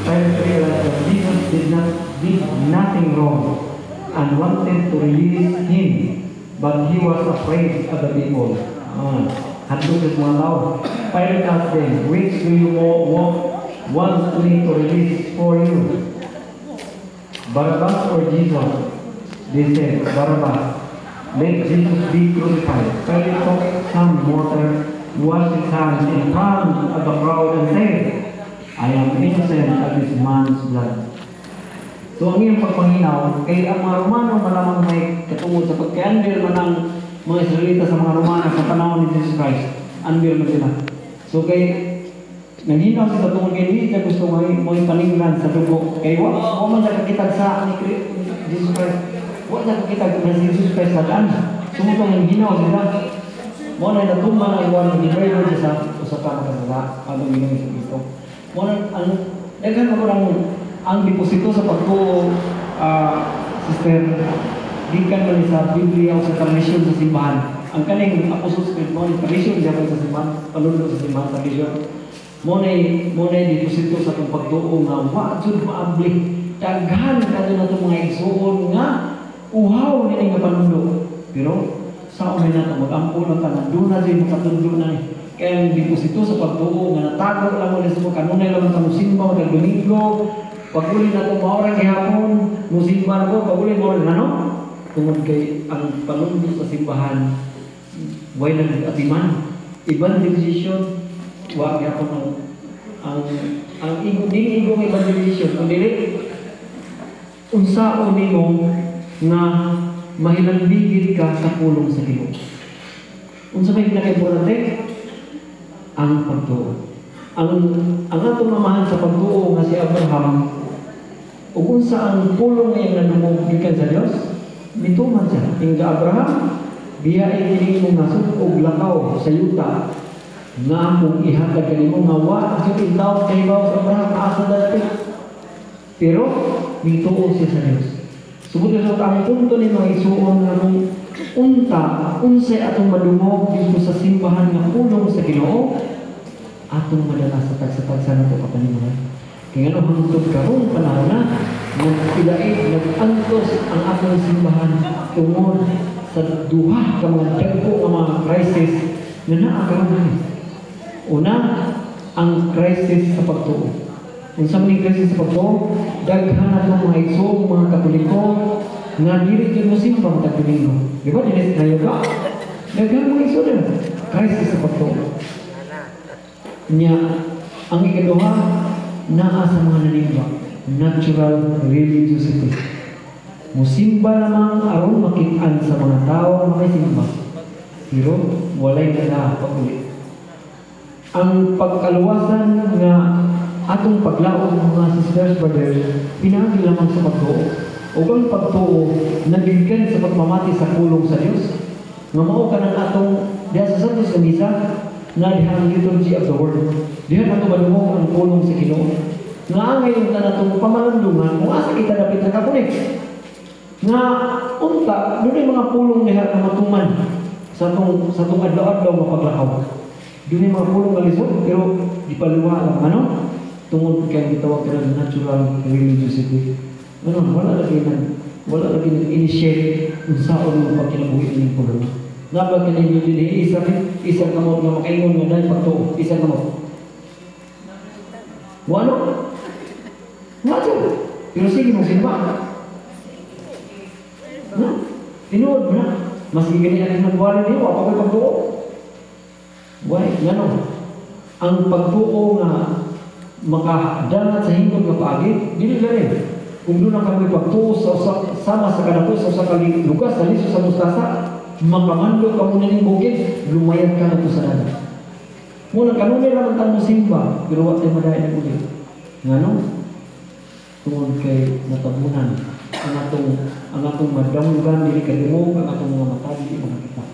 Pilate realized that Jesus did nothing wrong and wanted to release him, but he was afraid of the people. Hadlok is mga tao. Pilate asked them, which do you want me to release for you? Barabbas or Jesus? They said, Barabbas. Let Jesus be crucified. Pilate took some water, washed his hands in front of the crowd and said, I am innocent of this man's blood. So ang iyong pagpanginaw, kaya ang mga Romano malamang may katungod sa pagka-unbear man ang mga Israelita sa mga Romano sa panahon ni Jesus Christ. Unbear man sila. So kaya nanghinaw sila tungkol kaya hindi niya gusto mo yung paninglan sa dugo. Kaya wala man siya kakitag sa ni Jesus Christ. Wala siya kakitag na si Jesus Christ sa daan. Sumutong nanghinaw sila. Muna na natumba na iwan ng Bible sa usapan ng kasala ang ginawin sa Kristo. Muna naghan ako ang deposito sa pagtuo, Sister, gikan man sa Biblia o sa tradisyon sa simbahan. Ang kaning Apostles' Creed mo, tradisyon diyan sa simbahan, panunod sa simbahan, tradisyon. Muna deposito sa itong pagtuo nga, wajud maabli, daghan kato na itong mga igsuon nga, uhaw nila nga panunod. Pero, sa umay na ito, mag-ampul ang tanan, doon na din makatundo na kaya ang deposito sa pagtuo nga natago lang mo na sa mga kanunay lang ang musimba, ng Domingo, pag-uli na itong maurang ihapon, musimba na ko, pag-uli mo rin ano? Tungod kay ang panunod sa simbahan, way na nag-atiman. Evangelization, huwag ihapon ang igo ng evangelization. Kung dili, unsao nimo nga mahilanbigit ka sa pulong sa Ginoo. Unsa may pinaka-importante? Ang pagtuo. Ang atong mamahan sa pagtuo nga si Abraham, ug unsa ang pulong nga nanumog gikan sa Dios, nituman siya. Inga Abraham, biyahe kini mo nasud og lakaw sa yuta nga among ihatag kanimo nga wa jud intaw kay bawo sa Abraham asa dati. Pero mituo siya sa Dios. Sugod sa ang punto ni mga isuon nga nung unta unsay atong madungog dito sa simbahan nga pulong sa Ginoo atong madala sa tagsa-tagsa nato kapanimulan. Kaya nga hangtod karon panahon na nagpilait nagantos ang atong simbahan tungod sa duha ka mga dagko nga mga crisis nga naa karon. Una, ang crisis sa pagtuo. Unsa man crisis sa pagtuo, daghan atong mga igsoong mga Katoliko nga dili gyud mosimba matag Domingo. Di ba dinis kayo ka? Daghan mga igsoon crisis sa pagtuo. Nya ang ikaduha naa sa mga nanimba, natural religiosity. Musimba lamang aron makit-an sa mga tao nga simba. Pero walay nala pagulit. Ang pagkaluwasan nga atong paglaom mga sisters, brothers, pinagi lamang sa pagtuo. O ang pagtuo nagigkan sa pagmamati sa pulong sa Dios. Nga mao kanang atong diha sa Santos nga misa na diha ang liturgy of the word. Diha nato madungog ang pulong sa Ginoo. Nga ngayon na natong pamalandungan kung asa kita dapat nakakunik. Nga unta dunay mga pulong diha nga matuman sa atong adlaw-adlaw nga paglakaw. Dunay mga pulong nga lisod pero di paluwa lang ano tungod kay gitawag ka natural religiosity. Ano wala lagi initiate unsaon mo pagkinabuhi ning pulong. Nabag ka ninyo din isa ka mo nga makaingon nga dahil pagtuo, isa ka mo. Wano? Wato. Pero sige mong simba. No? Tinuod mo na. Mas gigani ang nagwari niyo, ako ko'y pagtuo. Why? Ngano? Ang pagtuo nga makadangat sa hingkod nga paagid, dili gani. Kung doon ang kami pagtuo sama sa kanato sa lugas, sa liso sa mustasa, makamando ka muna ng bukid, lumayad ka na ito sa dagat. Muna kanunay naman tayo simba, pero wak tayo madahin ng ulit. Nga no? Tungod kay natabunan, ang atong madamgan, dili kalimog, ang atong mga mata, dili mga kita.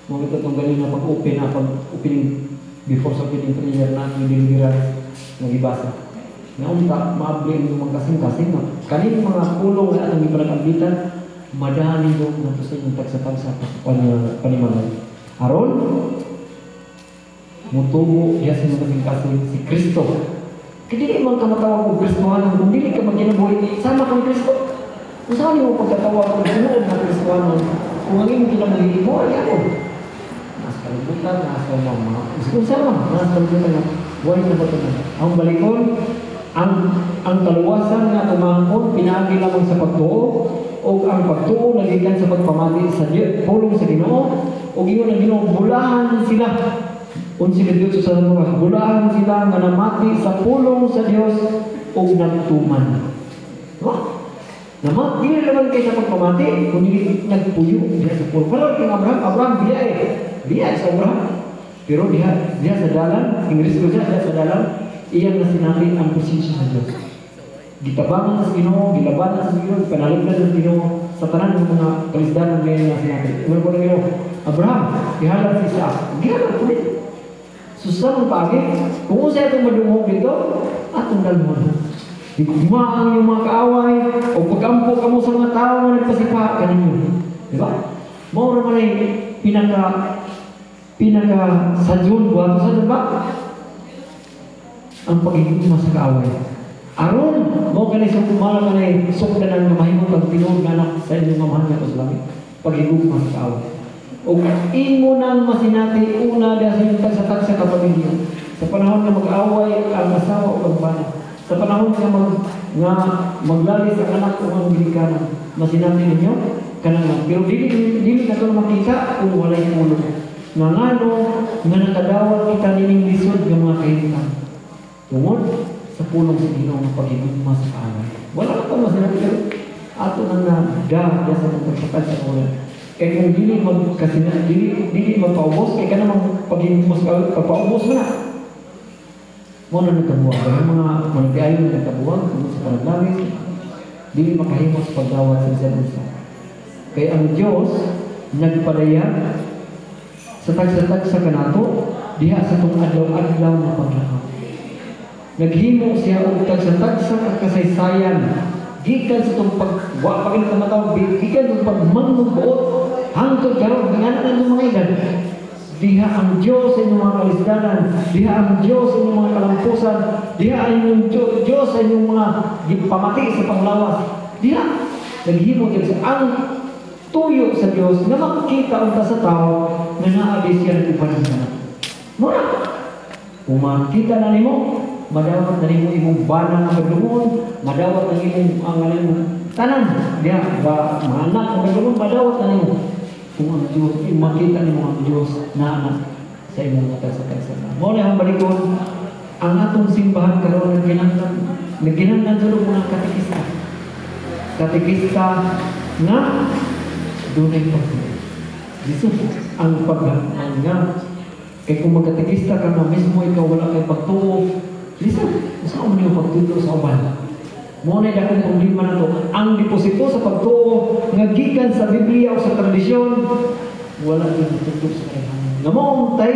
Mga kita itong galing na pag-opening, before sa opening prayer na ating diligeran, nagibasa. Nga unta, maabli yung mga kasing-kasing, kaning mga pulong na atong ipanag-ambitan, madali mo na sa inyong tagsa-tagsa panimalay. Aron, mutubo iya sa mga kasing si Kristo. Kaya di man ka matawag kong Kristohanan, kung dili ka magkinabuhi, sama kang Kristo. Kung saan mo pagkatawag kong sinuod na Kristohanan, kung ang iyong kinabuhi mo, ay ako. Nasa kalibutan, nasa mga, kung sama, nasa kalibutan na, buhay na batunan. Ang balikon, ang kaluwasan nga umangkon, pinagi lamang sa pagtuo, o ang pagtuo nagikan sa pagpamati sa pulong sa Ginoo, o giyon ang Ginoo, bulahan sila. Unsi Diyos sa mga bulahan sila nga namati sa pulong sa Dios o nagtuman. No? Namati naman kayo sa pagpamati, kung hindi nagpuyo diya sa pulong. Wala kang Abraham biya sa Abraham. Pero diya sa dalan, Ingles ko diya sa dalan, iyan na sinabi ang posisyon sa Diyos. Gitabangan sa Ginoo, gilabanan sa Ginoo, panaligdan sa Ginoo, sa tanan ng mga kalisdanan ngayon na sinabi. Iwan ko na Ginoo, Abraham, ihalan si Isaac. Gihalan ulit. Susah mong pagi, kung sa itong madungog dito, atong dalmon. Igumaan yung mga kaaway, o pagkampo ka mo sa mga tao na nagpasipa, kaninyo. Diba? Maura man ay pinaka-sadyon, buhato sa diba? Ang pagiging sa kaaway. Aron, mo ka na isang kumala ka na sukdanan na mahimong pagpinog na anak sa inyong mamahan na ito sa langit. Pagiging sa kaaway. O imo nang masinati una dahil sa tagsa kapatid niyo. Sa panahon na mag-away ang asawa o kampana. Sa panahon na maglalis ang anak o ang bilikanan. Masinati ninyo, kanang pero dili na ito makita kung walay pulong. Nga ngano, nga nakadawat kita nining lisod ng mga kahitan. Tungod sa pulong sa Ginoo ng pag-ibig mas kaaway. Wala na ito masinati pero ato nang na sa pagpasakat sa ulan. Kaya kung dili magpaubos, kaya ka namang pagpaubos mo na. Muna nagkabuwag. Kaya mga managkayo na nagkabuwag, kung sa panaglangis, dili makahimos pagdawat sa isa. Kaya ang Diyos, nagpadaya sa tag sa kanato diha sa tong adlaw-adlaw nga paglakaw. Naghimo siya og tag sa kasaysayan gikan sa tong pagwa pagkamataw gikan sa pagmanugbuot hangtod karon nga ang mga edad. Diha ang Diyos sa inyong mga kalisdanan, diha ang Diyos sa inyong mga kalampusan, diha ang inyong Diyos sa inyong mga pamati sa panglawas. Diha naghimo siya ang tuyo sa Diyos na makikita unta sa tao na naabis siya ng ipanangganan. Mura, kung makita na nimo, madawat na nimo imong bana nga kadlungon, madawat na imong ang tanan, diha ba maanak nga kadlungon, madawat na nimo. Kung ang Diyos, makita nimo ang Diyos na anak sa imong katagsa-tagsa. Muna ang balikon, ang atong simbahan karon nagginanglan sa mga katekista. Katekista nga dunay pagtuo. Diso ang paganga. Kaya kung magkatekista ka na mismo ikaw wala kay pagtuo, diso saan mo yung pagtuo sa uban? Muna na akong problema na to. Ang deposito sa pagtuo nga gikan sa Biblia o sa tradisyon, wala yung pagtuo sa kailangan. Namuntay,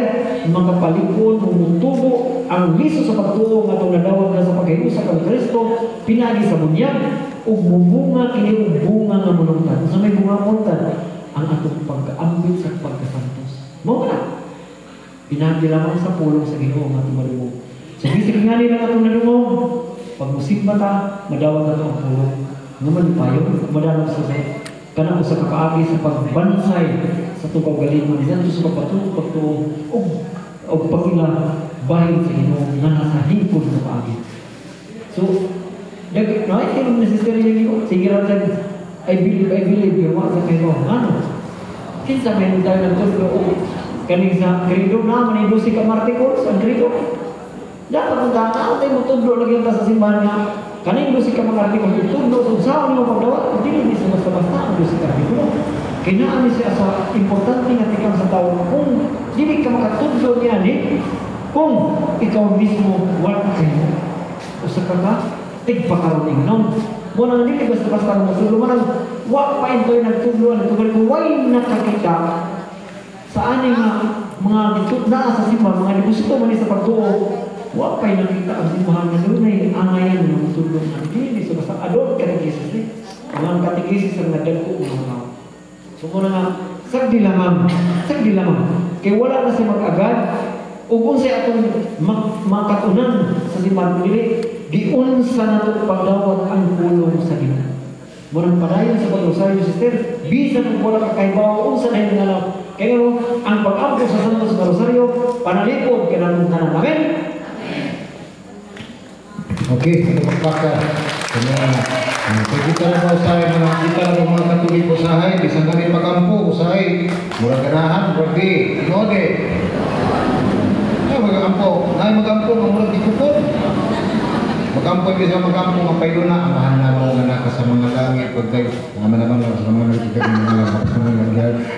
makapalikon, mumutubo, ang liso sa pagtuo nga itong nadawag na sa pagkahiusa kang Kristo, pinagi sa bunyag, o bumunga kini o bunga nga mununtan. Sa may bunga muntan, ang atong pagkaambit sa pagkasantos. Muna, pinagi lamang sa pulong sa Ginoo nga itong malumog. Sa bisig nga nila atong nalumog, pag musimba ta, madawag na ito ang pulong. Naman payo, madawag sa sa'yo. Kana ko sa kakaagi sa pagbansay sa itong kaugalingon. Yan ito sa pagpatuo o pagkila bahin sa Ginoo na nasa hingkod na kaagi. So, ay, kailang necessary yung Ginoo. Sige rin, I believe, yung mga sa kayo. Ano? Kinsa may tayo nagtulog o kaning sa krido na, manido si Kamartikos, ang krido. Dapat ang tao tayo mutudlo lagi sa simbahan nga. Kaning si Kamartikos, itudlo sa usawa niyo pagdawat, hindi sa basta-basta ang si Kamartikos. Kinaan siya sa importante nga tikang sa tao kung hindi ka makatudlo niya kung ikaw mismo wala kayo. Usa ka ka, tigpakaroon ignon. Muna hindi basta-basta ang matudlo. Manang wak pa ito yung nagtudlo, kung why nakakita sa aning mga naa sa simbahan, mga deposito man sa pagtuo, wak pa'y nakita ang simbahan na doon ay angayan ng matulong ng hindi. So, basta adon katekisis ni. Ang katekisis ang nadagko mga tao. So, muna nga, sagdi lamang. Kaya wala na siya mag-agad. O kung siya atong makatunan sa simbahan nila, giunsa na ito pagdawat ang pulong sa Ginoo. Murang padayon sa pag-rosaryo, sister, bisan kung wala kakaibaw, unsa na yung alam. Kaya ang pag-ampo sa Santos sa Rosaryo, panalipod, kinanong tanan namin. Okay, ito pagpaka. Kung kita na ba usahay, kita na mga katulig usahay, isang kami pag-ampo, usahay, murang ganahan, berarti, inode. Ay, mag-ampo, murang dikupon. Mag-ampo, bisa mag-ampo, mapayo na, ang mahal na mga naka sa mga langit, pagkay, naman sa mga nagkikita,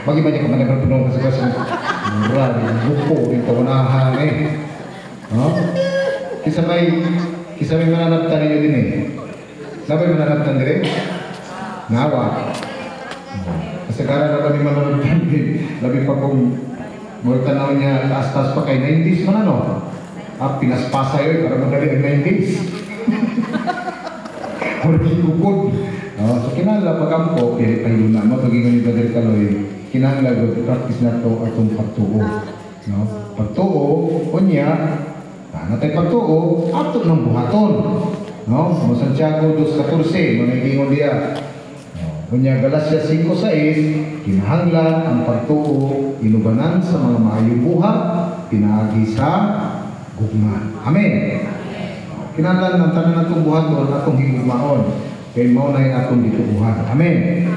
mag-iba niya kung managpunong kasi kasi, mura, buko, yung tawanahan Kisa may mananaptan ninyo din Sabay mananaptan din Nawa. Kasi kara na kami mananaptan din. Labi pa kung tanaw niya taas-taas pa kay 90s man pinaspasa yun para madali ang 90s. Hindi kupod. So kinala pag-ampo, pahilo na mo, pag-ingon ni Brother Kaloy, kinala practice na ito atong pagtuo. Pagtuo, kunya, natay pagtuo, ato ng buhaton. Mo Santiago 2:14, manigingon diya. Kunya Galacia 5:6, kinahanglan ang pagtuo, inubanan sa mga maayong buhat, pinaagi sa gugma. Amen. Kinahanglan ang tanan natong buhaton, atong higugmaon. Kaya mo na yung atong ditubuhan. Amen.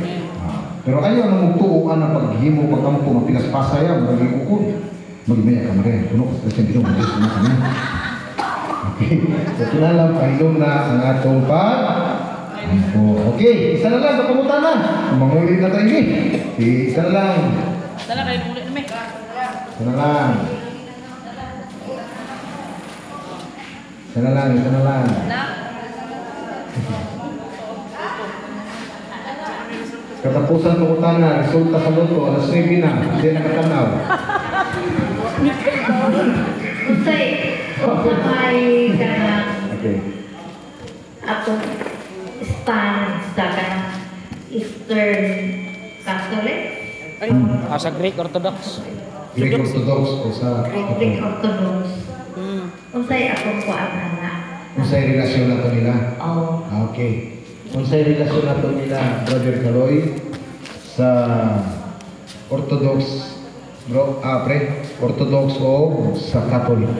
Pero ayaw na magtuuan ang paghimo, pagkampo, mapinaspasaya, magiging ukod. Magmaya ka marin. Puno ka sa Diyos na kami. Okay. So, kinalang pahilong na ang atong okay. Isa na lang. Kapamutan na. Mangulit na tayo isa na lang. Isa na kayo ulit namin. Isa na lang. Isa na lang. Isa na lang. Katapusan pangutana, resulta sa loto, alas 9 na, hindi nakatanaw. Usay, usay ka na Okay. ako stand sa kanang Eastern Catholic. Sa Greek Orthodox. Greek Orthodox o sa... Greek Orthodox. Usay akong kuan na. Unsay relasyon na to nila? Oo. Okay. Unsay relasyon na to nila, Brother Kaloy, sa Orthodox, Orthodox o sa Catholic?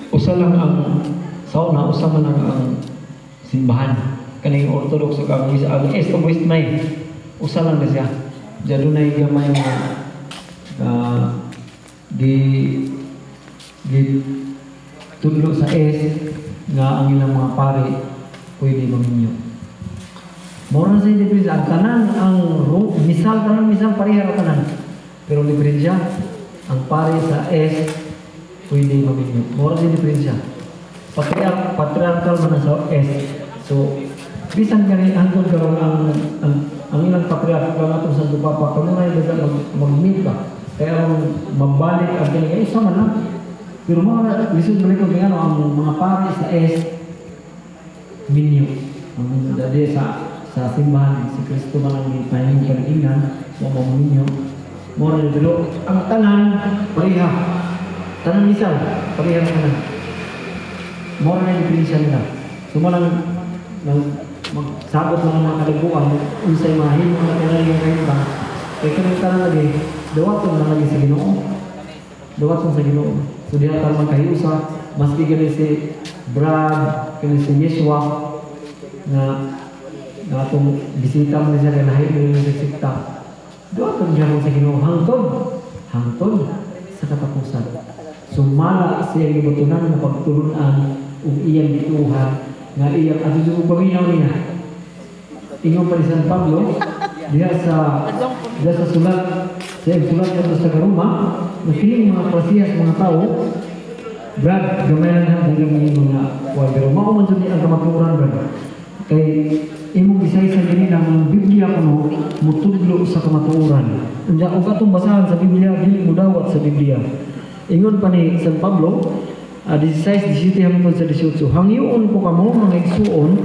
Usa lang ang sauna, usa man ang simbahan. Kaning Orthodox ug ang East of West may usa lang na siya. Diyan na gamay nga di tudlo sa East nga ang ilang mga pari pwede maminyo. Mora sa diferensya ang tanan ang misal pareha ra tanan. Pero diferensya ang pari sa East pwede maminyo. Mora sa diferensya. Patriarchal man sa East. So bisan gani hangtod karon ang ilang patriarch lang atong sa Papa kamo na daga mag-meet ka. Kaya mabalik ang kanya isa man lang. Pero mga lisod balik ko kaya ang mga pari sa East minyo. Ang dadi sa simbahan si Kristo man ang ipahayag kalingan mo minyo. Mora dito ang tanan pareha. Tanan misal pareha tanan. Mora na diferensya nila. Sumalang magsabot lang mga kaliguan unsay mahimo na kanang yung kayo ba kaya kanang tanan lagi dawaton na lagi sa Ginoo dawaton sa Ginoo so diha ta man kahiusa maski gani si Brad kani si Yeshua na atong bisita man siya lahi ng sekta dawaton diha sa Ginoo hangtod sa katapusan sumala siya gibutunan na pagtulunan ug iyang gituha nga iyang atong paminaw niya. Ingon pa ni San Pablo diha sa sulat dito sa Karuma, nakiling mga pasiyas mga tao, Brad, gamayan na hanggang ngayon mga pero mao man jud ang kamaturan Brad. Kay imong bisaysan dinhi ang Biblia kuno mutudlo sa kamatuoran. Unya og atong basahan sa Biblia dili mudawat sa Biblia. Ingon pa ni San Pablo 16-17 hangtod sa 18. Hangyoon po kamo mga igsuon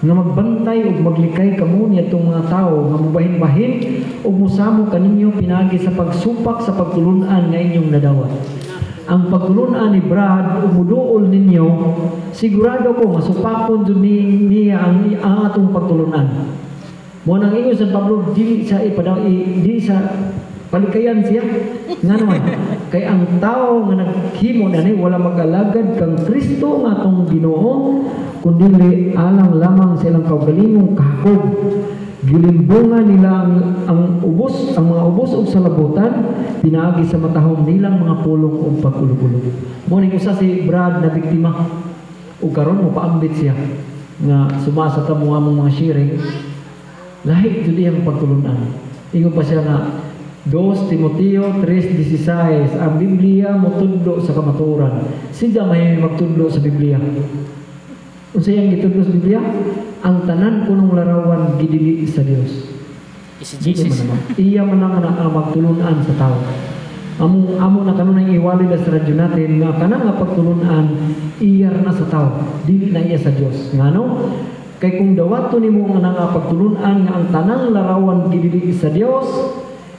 nga magbantay ug maglikay kamo nitong mga tao nga mubahin-bahin ug musamo kaninyo pinagi sa pagsupak sa pagtulunan nga inyong nadawat. Ang pagtulunan ni Brad ug muduol ninyo sigurado ko masupakon jud niya ang atong pagtulunan. Mo nang ingon sa Pablo di sa palikayan siya nga naman kay ang tao nga naghimo nani wala mag-alagad kang Kristo nga atong Ginoo kundi alang lamang sa ilang kaugalingong kahakog gilimbungan nila ang mga ubos ug salabutan pinaagi sa matahom nilang mga pulong ug pagulog-ulog. Mo ning usa si Brad na biktima ug karon mo paambit siya nga sumasa ta mo among mga sharing lahi jud iyang pagtulunan. Ingon pa siya nga 2 Timoteo 3:16 ang Biblia motudlo sa kamatuoran. Siya may magtudlo sa Biblia. Unsay ang gitudlo sa Biblia? Ang tanan kunong larawan gidili sa Dios. Jesus. Iya man ang magtulunan sa tao. Amo na kanunay iwali sa radyo natin nga kanang nga pagtulunan iya na sa tao, dili na iya sa Dios. Ngano? Kay kung dawato nimo nga pagtulunan nga ang tanang larawan gidili sa Dios,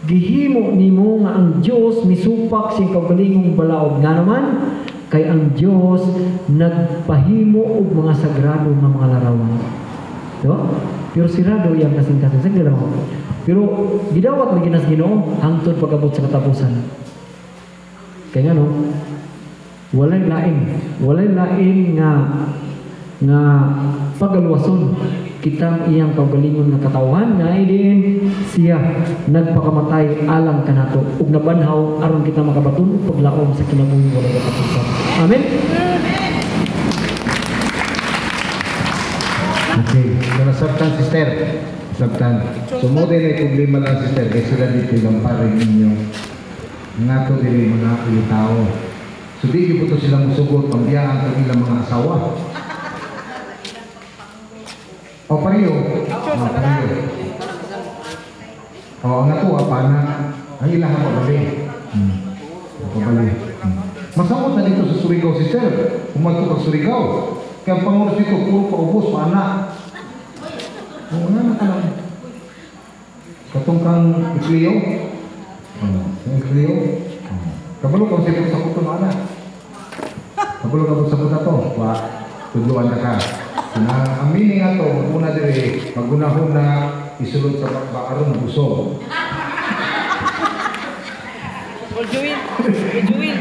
gihimo nimo nga ang Dios misupak sing kaugalingong balaod nga naman kay ang Dios nagpahimo og mga sagrado nga mga larawan. Diba? Pero sirado yang kasing-kasing sige lang. Pero gidawat lagi nas Ginoo hangtod pagabot sa katapusan. Kay ngano? Walay lain nga pagaluwason kitang iyang kaugalingon nga katawhan nga din siya nagpakamatay alang kanato ug nabanhaw aron kita makabaton paglaom sa kinabuhi wala katapusan. Amen. Okay, so sabtan sister. Sabtan. Sumude na problema lang sister kay sila dito ng pare ninyo. Ngato dili mga tao. So di po to sila musugot pambiyahan sa ilang mga asawa. O pareho. Pareho. O ang ako, apana. Ang ilang ako bali. Bali. Masakot na dito sa Surigao, sister. Umato ka Surigao. Kaya ang pangunas dito, puro paubos, paana. O nga ka lang. Katong kang ikliyo. Ikliyo. Kabalo kang sipot sa kuto na anak. Kabalo kang sa kuto to. Tudluan na ka. Ang meaning nga to, muna dire, magunahon na isulod sa baaron na busog.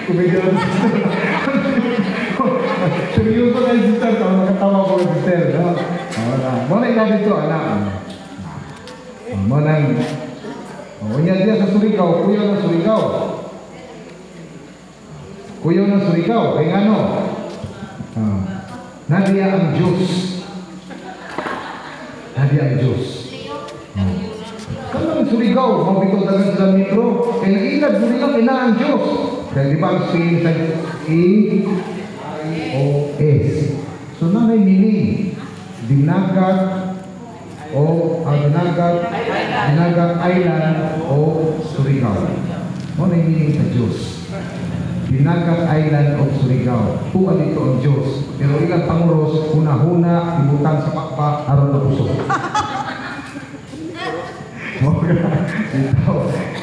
Kumidyon. Seryoso na yung sister ko, makatawa ko yung sister. Muna ikaw dito, anak. Muna yung unya dia sa Surigao, kuya ng Surigao. Kuya ng Surigao, kaya ano? Nadia ang Diyos. Nadia ang Diyos. Kalau ang Surigao, mabito dagan sa metro, kaya nag-ilad mo nila, kaya ang Diyos. Kaya di ba ang spelling sa E-O-S. So na may meaning. Dinagat o Dinagat Island o Surigao. Ano na yung meaning sa Diyos? Dinagat Island o Surigao. Tuwa dito ang Diyos. Pero ilang panguros, huna-huna, ibutan sa pakpak, aron na puso.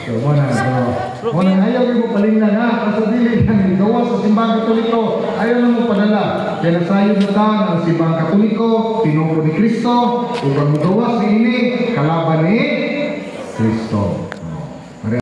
So, muna ayaw mo palingnan ha, kasi dili kang gawa sa simbang Katoliko, ayaw na mo padala. Kaya nasayo na ta ng simbang Katoliko, tinuko ni Kristo, upang gawa sa ini, kalaban ni Kristo.